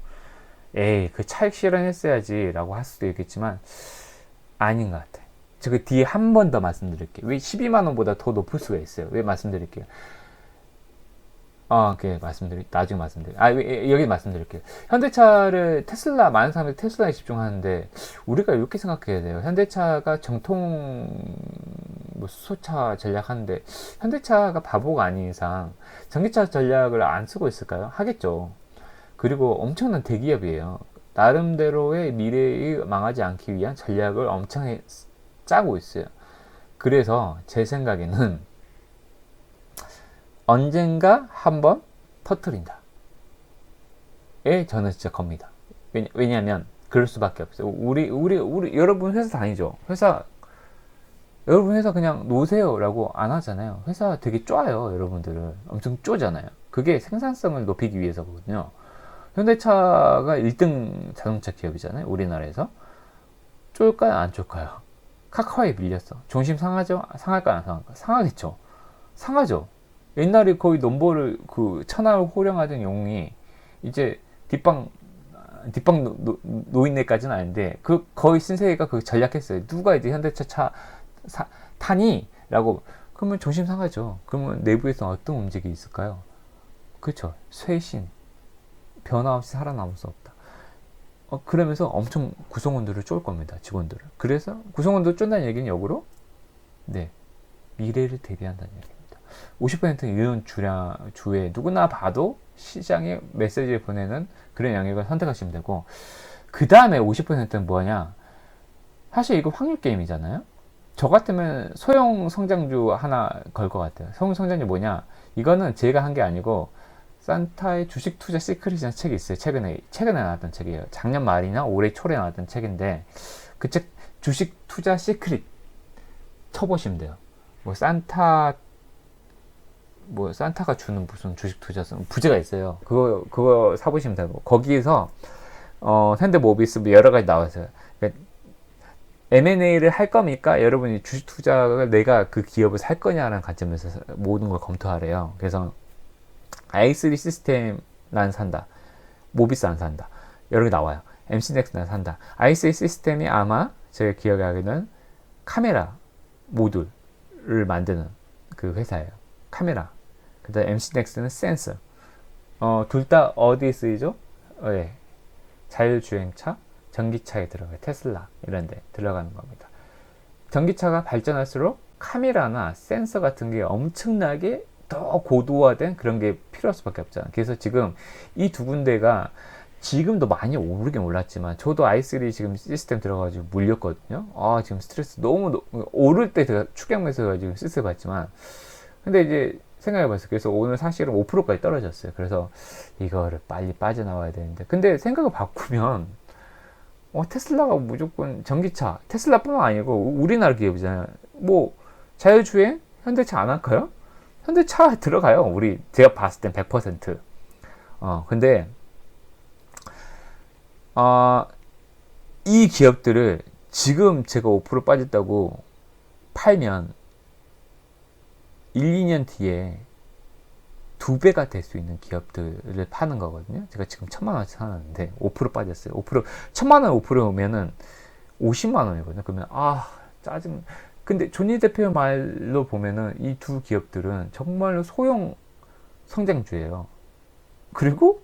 에이, 그 차익 실현했어야지 라고 할 수도 있겠지만 아닌 것 같아. 제가 뒤에 한 번 더 말씀드릴게요. 왜 12만원보다 더 높을 수가 있어요. 왜 말씀드릴게요. 나중에 말씀드릴게요. 여기 말씀드릴게요. 현대차를 많은 사람들이 테슬라에 집중하는데, 우리가 이렇게 생각해야 돼요. 현대차가 정통, 수소차 전략하는데, 현대차가 바보가 아닌 이상, 전기차 전략을 안 쓰고 있을까요? 하겠죠. 그리고 엄청난 대기업이에요. 나름대로의 미래에 망하지 않기 위한 전략을 엄청 짜고 있어요. 그래서 제 생각에는 언젠가 한번 터트린다. 저는 진짜 겁니다. 왜냐하면 그럴 수밖에 없어요. 우리 여러분 회사 다니죠. 여러분 회사 그냥 노세요라고 안 하잖아요. 회사 되게 쪼아요. 여러분들을 엄청 쪼잖아요. 그게 생산성을 높이기 위해서거든요. 현대차가 1등 자동차 기업이잖아요. 우리나라에서. 쫄까요? 안 쫄까요? 카카오에 밀렸어. 존심 상하죠? 상할까요? 안 상할까요? 상하겠죠. 상하죠. 옛날에 거의 넘버를 천하를 호령하던 용이 이제 뒷방 노인네까지는 아닌데 거의 신세계가 전략했어요. 누가 이제 현대차 타니? 라고. 그러면 조심 상하죠. 그러면 내부에서 어떤 움직임이 있을까요? 그렇죠. 쇄신. 변화 없이 살아남을 수 없다. 그러면서 엄청 구성원들을 쫄 겁니다. 직원들을. 그래서 구성원들 쫀다는 얘기는 역으로 미래를 대비한다는 얘기입니다. 50%는 이런 주에 누구나 봐도 시장에 메시지를 보내는 그런 영역을 선택하시면 되고, 그 다음에 50%는 뭐냐? 사실 이거 확률 게임이잖아요. 저 같으면 소형 성장주 하나 걸 것 같아요. 소형 성장주 뭐냐? 이거는 제가 한 게 아니고 산타의 주식 투자 시크릿이라는 책이 있어요. 최근에 나왔던 책이에요. 작년 말이나 올해 초에 나왔던 책인데, 그 책 주식 투자 시크릿 쳐보시면 돼요. 산타가 주는 무슨 주식 투자 부제가 있어요. 그거 사보시면 되고, 거기에서 현대모비스 여러 가지 나왔어요. 그러니까 M&A를 할 겁니까? 여러분이 주식 투자가 내가 그 기업을 살 거냐라는 관점에서 모든 걸 검토하래요. 그래서 i3 시스템 난 산다. 모비스 안 산다. 여러 개 나와요. MC넥스 난 산다. i3 시스템이 아마 제가 기억하기는 카메라 모듈을 만드는 그 회사예요. 카메라. 그 다음 MC넥스는 센서. 둘 다 어디 쓰이죠? 예. 자율주행차, 전기차에 들어가요. 테슬라 이런 데 들어가는 겁니다. 전기차가 발전할수록 카메라나 센서 같은 게 엄청나게 더 고도화된 그런 게 필요할 수밖에 없잖아요. 그래서 지금 이 두 군데가 지금도 많이 오르긴 올랐지만 저도 i3 지금 시스템 들어가지고 물렸거든요. 지금 스트레스 너무 오를 때 제가 축약면서 지금 스트레스 받지만 근데 이제 생각해봤어요. 그래서 오늘 사실은 5%까지 떨어졌어요. 그래서 이거를 빨리 빠져나와야 되는데 근데 생각을 바꾸면 테슬라가 무조건 전기차 테슬라뿐만 아니고 우리나라 기업이잖아요. 뭐 자율주행 현대차 안 할까요? 현대차 들어가요. 제가 봤을 땐 100%. 근데 이 기업들을 지금 제가 5% 빠졌다고 팔면 1, 2년 뒤에 2배가 될 수 있는 기업들을 파는 거거든요. 제가 지금 1,000만원치 사놨는데 5% 빠졌어요. 5% 1,000만원 5%면 50만원이거든요. 그러면 짜증. 근데 존니 대표 말로 보면은 이 두 기업들은 정말로 소형 성장주예요. 그리고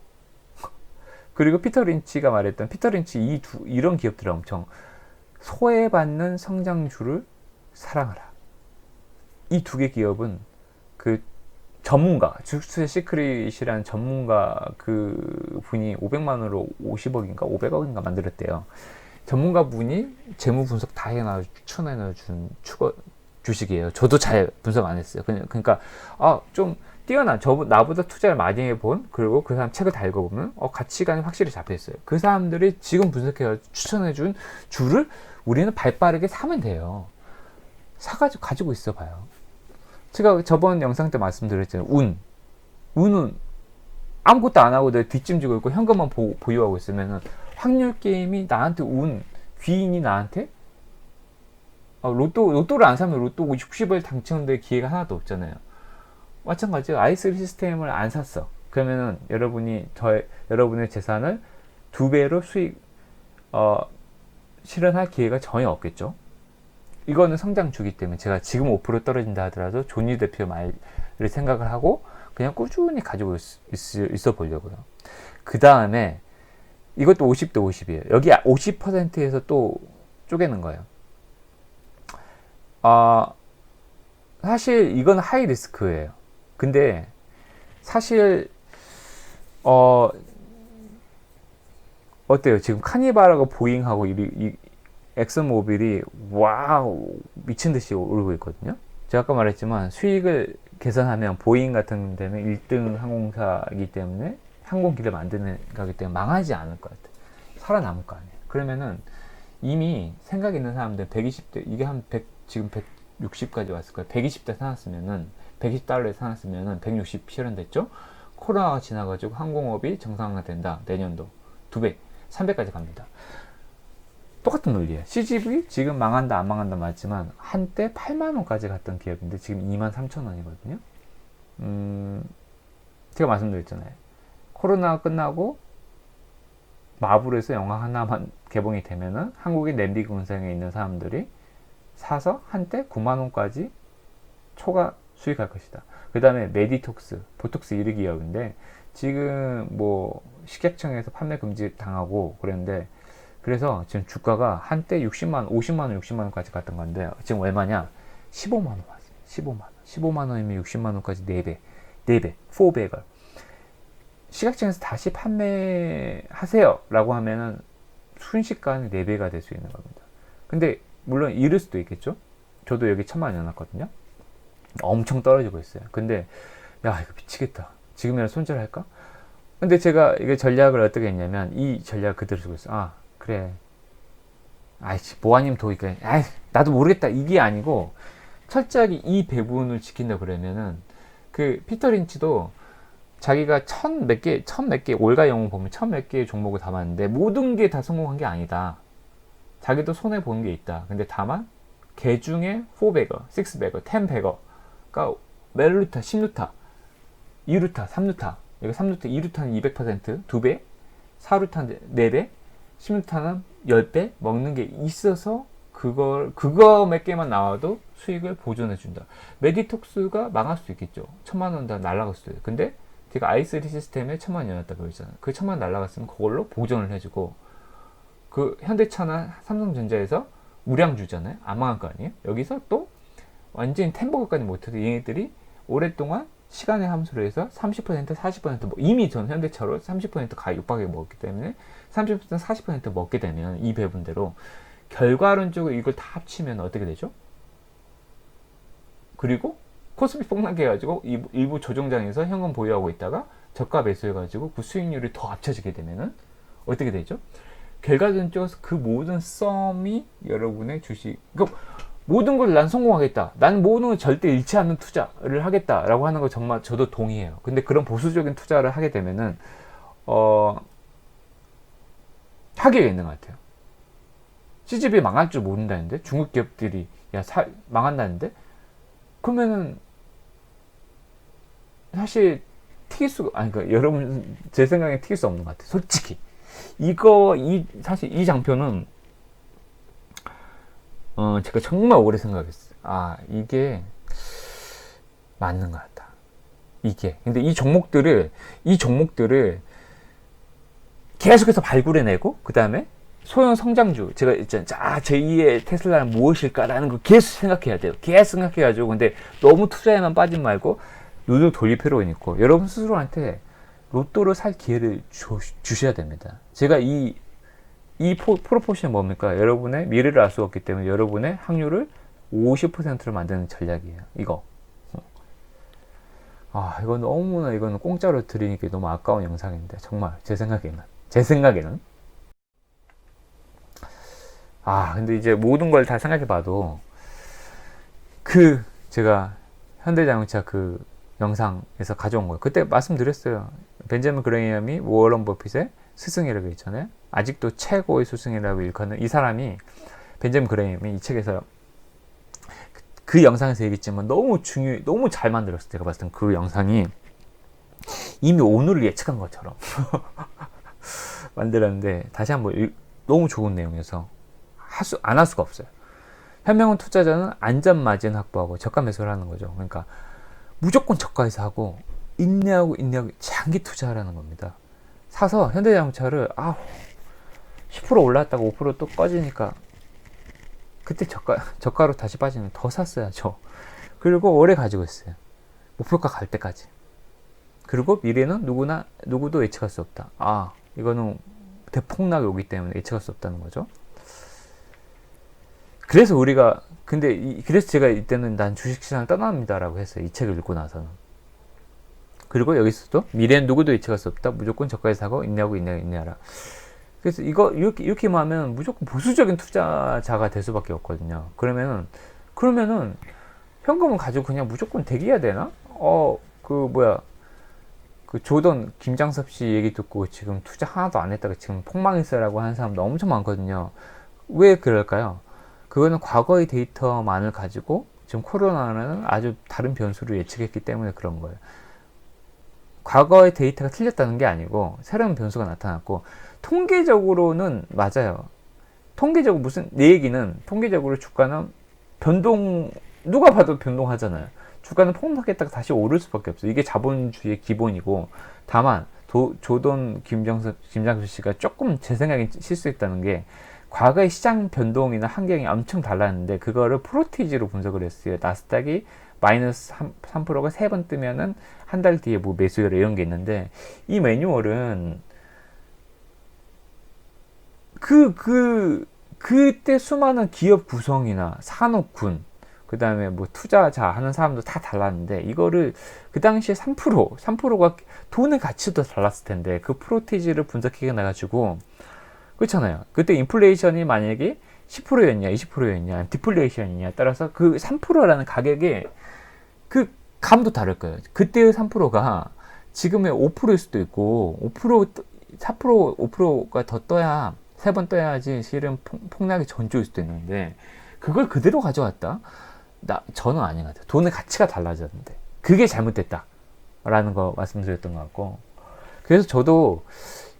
피터 린치가 말했던 피터 린치 이런 기업들은 엄청 소외받는 성장주를 사랑하라. 이 두 개 기업은 그 전문가, 주스 시크릿이라는 전문가 그 분이 500만원으로 50억인가 500억인가 만들었대요. 전문가 분이 재무 분석 다 추천해준 주식이에요. 저도 잘 분석 안 했어요. 그러니까 좀 뛰어난 나보다 투자를 많이 해본 그리고 그 사람 책을 다 읽어보면 가치관이 확실히 잡혀있어요. 그 사람들이 지금 분석해서 추천해준 주를 우리는 발빠르게 사면 돼요. 사가지고 가지고 있어 봐요. 제가 저번 영상 때 말씀드렸잖아요. 운은 아무것도 안 하고 내 뒷짐지고 있고 현금만 보유하고 있으면 확률 게임이 나한테 귀인이 나한테 로또를 안 사면 로또 60을 당첨될 기회가 하나도 없잖아요. 마찬가지로 i3 시스템을 안 샀어. 그러면은 여러분의 재산을 2배로 수익 실현할 기회가 전혀 없겠죠. 이거는 성장주기 때문에 제가 지금 5% 떨어진다 하더라도 존니 대표 말을 생각을 하고 그냥 꾸준히 가지고 있어 보려고요. 그 다음에 이것도 50대 50이에요. 여기 50%에서 또 쪼개는 거예요. 사실 이건 하이 리스크예요. 근데 사실 어때요? 지금 카니발하고 보잉하고 엑슨모빌이 와우 미친듯이 오르고 있거든요. 제가 아까 말했지만 수익을 계산하면 보잉 같은 데는 1등 항공사이기 때문에 항공기를 만드는 거기 때문에 망하지 않을 것 같아요. 살아남을 거 아니에요. 그러면은 이미 생각 있는 사람들 120대 이게 지금 160까지 왔을 거예요. 120대 사놨으면은 120달러에 사놨으면은 160 실현됐죠. 코로나가 지나가지고 항공업이 정상화된다. 내년도 2배 3배까지 갑니다. 똑같은 논리예요. CGV 지금 망한다 안 망한다 맞지만 한때 8만원까지 갔던 기업인데 지금 23,000원이거든요. 제가 말씀드렸잖아요. 코로나가 끝나고 마블에서 영화 하나만 개봉이 되면은 한국의 냄비 군상에 있는 사람들이 사서 한때 9만원까지 초과 수익할 것이다. 그 다음에 메디톡스, 보톡스 1위 기업인데 지금 뭐 식약청에서 판매 금지 당하고 그랬는데 그래서 지금 주가가 한때 60만원, 50만원, 60만원까지 갔던 건데 지금 얼마냐? 15만원 왔어요. 15만원이면 60만원까지 4배, 4배가. 식약청에서 다시 판매하세요 라고 하면은 순식간에 4배가 될 수 있는 겁니다. 근데 물론 이럴 수도 있겠죠? 저도 여기 1,000만원 넣어놨거든요. 엄청 떨어지고 있어요. 근데 야 이거 미치겠다. 지금이라도 손절할까? 근데 제가 이게 전략을 어떻게 했냐면 이 전략을 그대로 쓰고 있어요. 그래. 아이씨, 모아님 도니까, 나도 모르겠다. 이게 아니고, 철저하게 이 배분을 지킨다 그러면은, 그, 피터 린치도 자기가 천 몇 개, 올가 영웅 보면 천 몇 개의 종목을 담았는데, 모든 게 다 성공한 게 아니다. 자기도 손해본 게 있다. 근데 다만, 개 중에 4배거, 6배거, 10배거가 멜루타, 10루타, 2루타, 3루타, 여기 3루타, 2루타는 200%, 2배, 4루타는 4배, 10루타는 10배 먹는 게 있어서 그거 몇 개만 나와도 수익을 보존해 준다. 메디톡스가 망할 수도 있겠죠. 1,000만원 다 날라갈 수도 있어요. 근데 제가 i3 시스템에 1,000만 원이었다 그랬잖아요. 그 1,000만 원 날라갔으면 그걸로 보존을 해주고, 그 현대차나 삼성전자에서 우량 주잖아요. 안 망할 거 아니에요. 여기서 또 완전히 템버거까지 못해도 얘네들이 오랫동안 시간의 함수로 해서 30% 40% 뭐 이미 전 현대차로 30% 가격 육박하게 먹었기 때문에 30% 40% 먹게 되면 이 배분대로 결과론적으로 이걸 다 합치면 어떻게 되죠? 그리고 코스피 폭락해 가지고 일부 조정장에서 현금 보유하고 있다가 저가 매수해 가지고 그 수익률이 더 합쳐지게 되면은 어떻게 되죠? 결과론적으로 그 모든 썸이 여러분의 주식, 그러니까 모든 걸 난 성공하겠다, 난 모든 걸 절대 잃지 않는 투자를 하겠다라고 하는 거 정말 저도 동의해요. 근데 그런 보수적인 투자를 하게 되면은 타격이 있는 것 같아요. CGV 망할 줄 모른다는데, 중국 기업들이 망한다는데, 그러면은 사실 튀길 수가, 아니, 그러니까 여러분 제 생각에 튀길 수 없는 것 같아요. 솔직히 사실 이 장표는 제가 정말 오래 생각했어요. 아, 이게 맞는 것 같다. 이게. 근데 이 종목들을 계속해서 발굴해내고, 그 다음에 소형 성장주, 제가 있잖아요. 제2의 테슬라는 무엇일까라는 거 계속 생각해야 돼요. 계속 생각해가지고. 근데 너무 투자에만 빠진 말고 눈을 돌릴 필요가 있고, 여러분 스스로한테 로또를 살 기회를 주셔야 됩니다. 제가 이 프로포션이 뭡니까? 여러분의 미래를 알 수 없기 때문에 여러분의 확률을 50%로 만드는 전략이에요. 이거. 이거는 공짜로 드리니까 너무 아까운 영상인데, 정말, 제 생각에는. 근데 이제 모든 걸 다 생각해 봐도, 제가 현대자동차 영상에서 가져온 거예요. 그때 말씀드렸어요. 벤자민 그레이엄이 워런 버핏의 스승이라고 했잖아요. 아직도 최고의 스승이라고 일컫는 이 사람이, 벤자민 그레이엄이 이 책에서 그 영상에서 얘기했지만 너무 잘 만들었어요. 제가 봤을 땐 그 영상이 이미 오늘을 예측한 것처럼 만들었는데, 다시 한번 너무 좋은 내용이어서 안 할 수가 없어요. 현명한 투자자는 안전 마진 확보하고 저가 매수를 하는 거죠. 그러니까 무조건 저가에서 하고 인내하고 장기 투자하라는 겁니다. 사서 현대자동차를 10% 올랐다가 5% 또 꺼지니까 그때 저가로 다시 빠지면 더 샀어야죠. 그리고 오래 가지고 있어요. 목표가 갈 때까지. 그리고 미래는 누구도 예측할 수 없다. 이거는 대폭락이 오기 때문에 예측할 수 없다는 거죠. 그래서 그래서 제가 이때는 난 주식시장을 떠납니다라고 했어요. 이 책을 읽고 나서는. 그리고 여기서도 미래는 누구도 예측할 수 없다. 무조건 저가에 사고 인내하라. 그래서 이렇게 하면 무조건 보수적인 투자자가 될 수밖에 없거든요. 그러면은 현금을 가지고 그냥 무조건 대기해야 되나? 조던 김장섭 씨 얘기 듣고 지금 투자 하나도 안 했다가 지금 폭망했어라고 하는 사람도 엄청 많거든요. 왜 그럴까요? 그거는 과거의 데이터만을 가지고 지금 코로나는 아주 다른 변수를 예측했기 때문에 그런 거예요. 과거의 데이터가 틀렸다는 게 아니고 새로운 변수가 나타났고, 통계적으로는 맞아요. 내 얘기는 통계적으로 주가는 누가 봐도 변동하잖아요. 주가는 폭락했다가 다시 오를 수밖에 없어요. 이게 자본주의의 기본이고, 다만 조던 김장섭 씨가 조금 제 생각에 실수했다는 게, 과거의 시장 변동이나 환경이 엄청 달랐는데 그거를 프로티지로 분석을 했어요. 나스닥이 마이너스 3%가 3번 뜨면은 한 달 뒤에 뭐 매수율 이런 게 있는데, 이 매뉴얼은 그때 수많은 기업 구성이나 산업군, 그 다음에 뭐 투자자 하는 사람도 다 달랐는데, 이거를 그 당시에 3%가 돈의 가치도 달랐을 텐데, 그 프로티지를 분석해 나가지고, 그렇잖아요. 그때 인플레이션이 만약에 10%였냐, 20%였냐, 디플레이션이냐 따라서 그 3%라는 가격의 그 감도 다를 거예요. 그때의 3%가 지금의 5%일 수도 있고, 5%가 더 떠야, 3번 떠야지 실은 폭락이 전조일 수도 있는데, 그걸 그대로 가져왔다? 저는 아닌 것 같아요. 돈의 가치가 달라졌는데. 그게 잘못됐다라는 거 말씀드렸던 것 같고. 그래서 저도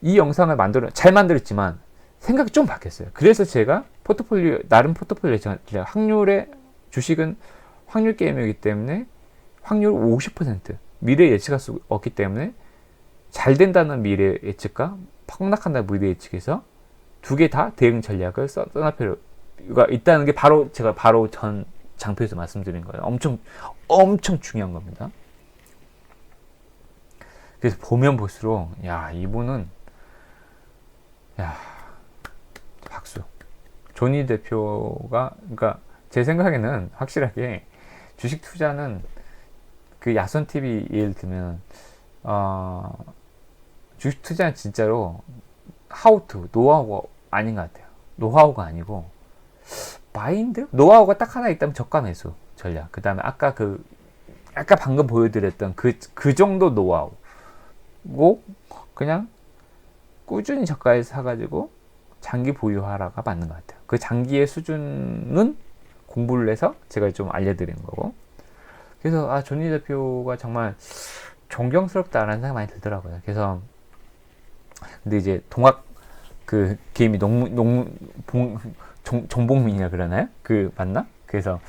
이 영상을 잘 만들었지만, 생각이 좀 바뀌었어요. 그래서 제가 나름 포트폴리오, 주식은 확률 게임이기 때문에 확률 50%, 미래 예측할 수 없기 때문에 잘 된다는 미래 예측과 폭락한다는 미래 예측에서 두 개 다 대응 전략을 써낼 필요가 있다는 게 바로 제가 바로 전 장표에서 말씀드린 거예요. 엄청 중요한 겁니다. 그래서 보면 볼수록 야 이분은 야 박수. 조니 대표가 그러니까 제 생각에는 확실하게 주식 투자는 그 야선 TV 예를 들면 주식 투자는 진짜로 하우투 노하우가 아닌 것 같아요. 노하우가 아니고 마인드 노하우가 딱 하나 있다면 저가 매수 전략. 그 다음에 아까 방금 보여드렸던 그 정도 노하우고 그냥 꾸준히 저가에 사가지고 장기 보유하라가 맞는 것 같아요. 그 장기의 수준은 공부를 해서 제가 좀 알려드리는 거고. 그래서 조니 대표가 정말 존경스럽다라는 생각이 많이 들더라고요. 그래서 근데 이제 동학 그 게임이 정복민이라 그러나요? 그 맞나? 그래서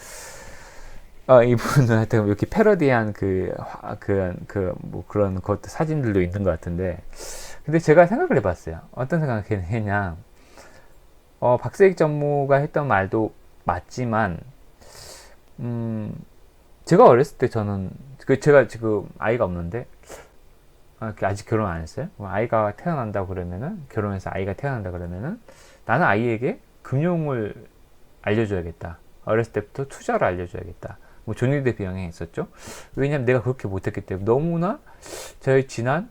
이분은 하여튼 이렇게 패러디한 뭐 그런 것도 사진들도 있는 것 같은데, 근데 제가 생각을 해봤어요. 어떤 생각을 했냐? 박세익 전무가 했던 말도 맞지만, 제가 어렸을 때 저는 제가 지금 아이가 없는데 아직 결혼 안 했어요. 아이가 태어난다 그러면은 결혼해서 아이가 태어난다 그러면은 나는 아이에게 금융을 알려줘야겠다. 어렸을 때부터 투자를 알려줘야겠다. 뭐 조니대 비형에 있었죠. 왜냐면 내가 그렇게 못했기 때문에 너무나 저의 지난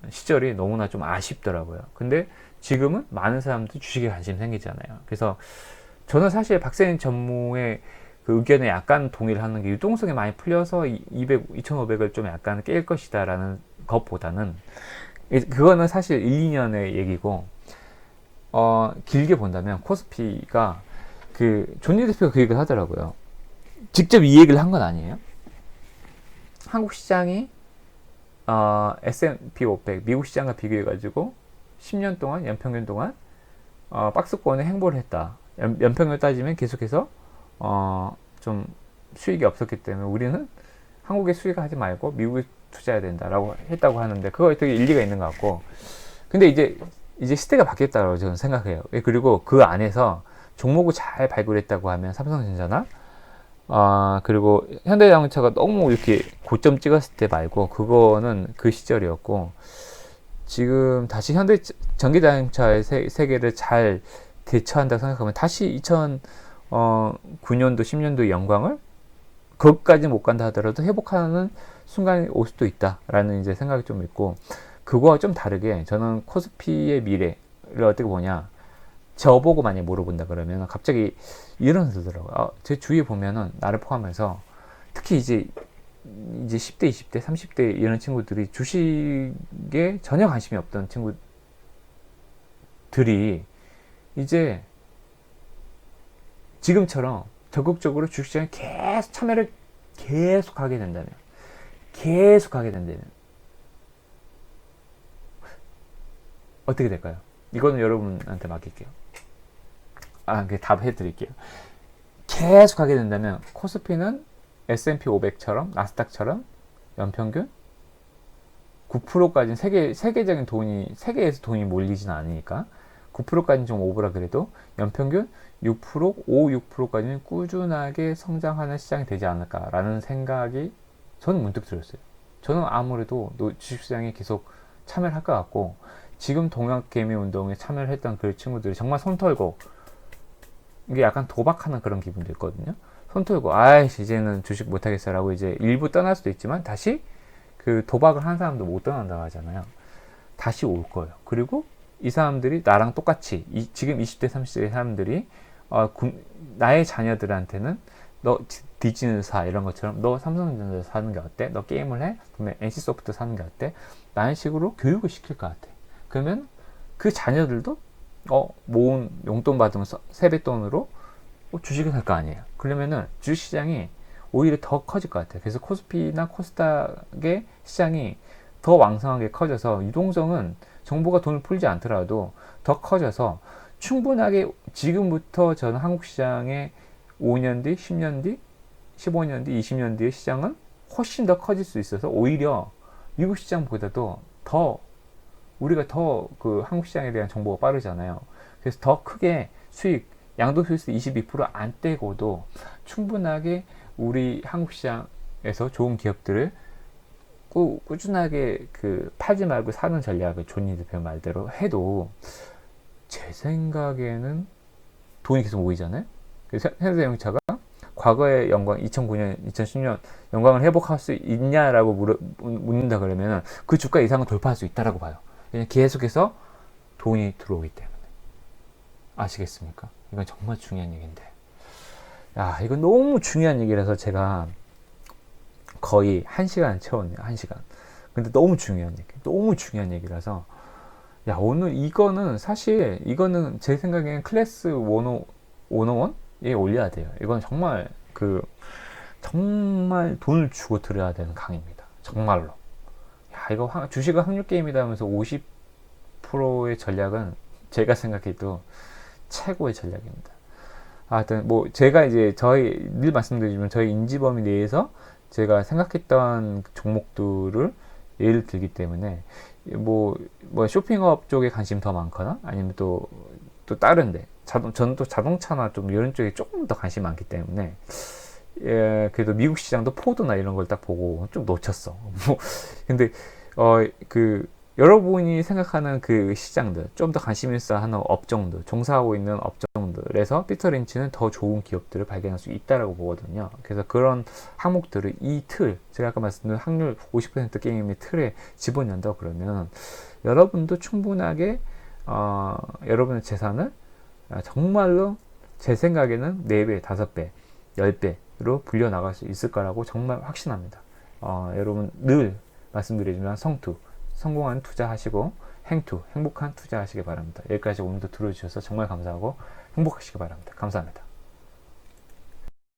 시절이 너무나 좀 아쉽더라고요. 근데 지금은 많은 사람들이 주식에 관심이 생기잖아요. 그래서 저는 사실 박세인 전무의 그 의견에 약간 동의를 하는 게 유동성이 많이 풀려서 2,500을 좀 약간 깰 것이다 라는 것보다는 그거는 사실 1, 2년의 얘기고 길게 본다면 코스피가 존니 대표가 그 얘기를 하더라고요. 직접 이 얘기를 한 건 아니에요. 한국 시장이 S&P 500 미국 시장과 비교해가지고 10년 동안 연평균 동안 박스권에 행보를 했다. 연평균 따지면 계속해서 좀 수익이 없었기 때문에 우리는 한국에 수익하지 말고 미국에 투자해야 된다라고 했다고 하는데 그거 되게 일리가 있는 것 같고, 근데 이제 시대가 바뀌었다고 저는 생각해요. 그리고 그 안에서 종목을 잘 발굴했다고 하면 삼성전자나 그리고 현대자동차가 너무 이렇게 고점 찍었을 때 말고 그거는 그 시절이었고, 지금 다시 현대 전기자동차의 세계를 잘 대처한다고 생각하면 다시 2009년도 10년도의 영광을 그것까지 못 간다 하더라도 회복하는 순간이 올 수도 있다라는 이제 생각이 좀 있고, 그거와 좀 다르게 저는 코스피의 미래를 어떻게 보냐, 저보고 만약 물어본다 그러면 갑자기 이런 들더라고요. 제 주위에 보면은 나를 포함해서 특히 이제 10대, 20대, 30대 이런 친구들이 주식에 전혀 관심이 없던 친구들이 이제 지금처럼 적극적으로 주식시장에 계속 참여를 계속 하게 된다면 어떻게 될까요? 이거는 여러분한테 맡길게요. 답해 드릴게요. 계속 하게 된다면 코스피는 S&P 500처럼 나스닥처럼 연평균 9%까지는 세계적인 세계에서 돈이 몰리지는 않으니까 9%까지는 좀 오버라 그래도 연평균 6%, 5, 6%까지는 꾸준하게 성장하는 시장이 되지 않을까라는 생각이 저는 문득 들었어요. 저는 아무래도 주식시장에 계속 참여를 할 것 같고, 지금 동학개미운동에 참여를 했던 그 친구들이 정말 손 털고, 이게 약간 도박하는 그런 기분도 있거든요. 손 털고 이제는 주식 못하겠어 라고 이제 일부 떠날 수도 있지만 다시 그 도박을 한 사람도 못 떠난다고 하잖아요. 다시 올 거예요. 그리고 이 사람들이 나랑 똑같이 지금 20대 30대 사람들이 나의 자녀들한테는 너 디즈니 사 이런 것처럼 너 삼성전자 사는 게 어때? 너 게임을 해? 그러면 NC소프트 사는 게 어때? 라는 식으로 교육을 시킬 것 같아. 그러면 그 자녀들도 모은 용돈 받으면 세뱃돈으로 주식을 살 거 아니에요. 그러면은 주식시장이 오히려 더 커질 것 같아요. 그래서 코스피나 코스닥의 시장이 더 왕성하게 커져서 유동성은 정부가 돈을 풀지 않더라도 더 커져서 충분하게 지금부터 저는 한국 시장의 5년 뒤, 10년 뒤, 15년 뒤, 20년 뒤의 시장은 훨씬 더 커질 수 있어서 오히려 미국 시장보다도 더 우리가 더 그 한국 시장에 대한 정보가 빠르잖아요. 그래서 더 크게 수익, 양도소득세 22%안 떼고도 충분하게 우리 한국 시장에서 좋은 기업들을 꾸준하게 그 팔지 말고 사는 전략을 존니 대표 말대로 해도 제 생각에는 돈이 계속 모이잖아요. 그래서 현대자동차가 과거의 영광 2009년, 2010년 영광을 회복할 수 있냐라고 묻는다 그러면 그 주가 이상은 돌파할 수 있다라고 봐요. 왜냐면 계속해서 돈이 들어오기 때문에. 아시겠습니까? 이건 정말 중요한 얘기인데. 야, 이건 너무 중요한 얘기라서 제가 거의 1시간 채웠네요. 1시간. 근데 너무 중요한 얘기. 너무 중요한 얘기라서 야, 오늘 이거는 사실 이거는 제 생각에는 클래스 101에 올려야 돼요. 이건 정말 정말 돈을 주고 들어야 되는 강의입니다. 정말로. 야, 이거 주식은 확률 게임이다 하면서 50%의 전략은 제가 생각해도 최고의 전략입니다. 하여튼 뭐 제가 이제 늘 말씀드리지만 저희 인지 범위 내에서 제가 생각했던 종목들을 예를 들기 때문에 뭐 쇼핑업 쪽에 관심이 더 많거나 아니면 또 다른데 저는 또 자동차나 좀 이런 쪽에 조금 더 관심이 많기 때문에 그래도 미국 시장도 포드나 이런 걸 딱 보고 좀 놓쳤어. 근데 여러분이 생각하는 그 시장들, 좀 더 관심 있어 하는 업종들, 종사하고 있는 업종들에서 피터 린치는 더 좋은 기업들을 발견할 수 있다라고 보거든요. 그래서 그런 항목들을 제가 아까 말씀드린 확률 50% 게임의 틀에 집어넣는다 그러면 여러분도 충분하게 여러분의 재산을 정말로 제 생각에는 4배, 5배, 10배로 불려나갈 수 있을 거라고 정말 확신합니다. 여러분 늘 말씀드리지만 성공한 투자하시고 행복한 투자하시기 바랍니다. 여기까지 오늘도 들어주셔서 정말 감사하고 행복하시기 바랍니다. 감사합니다.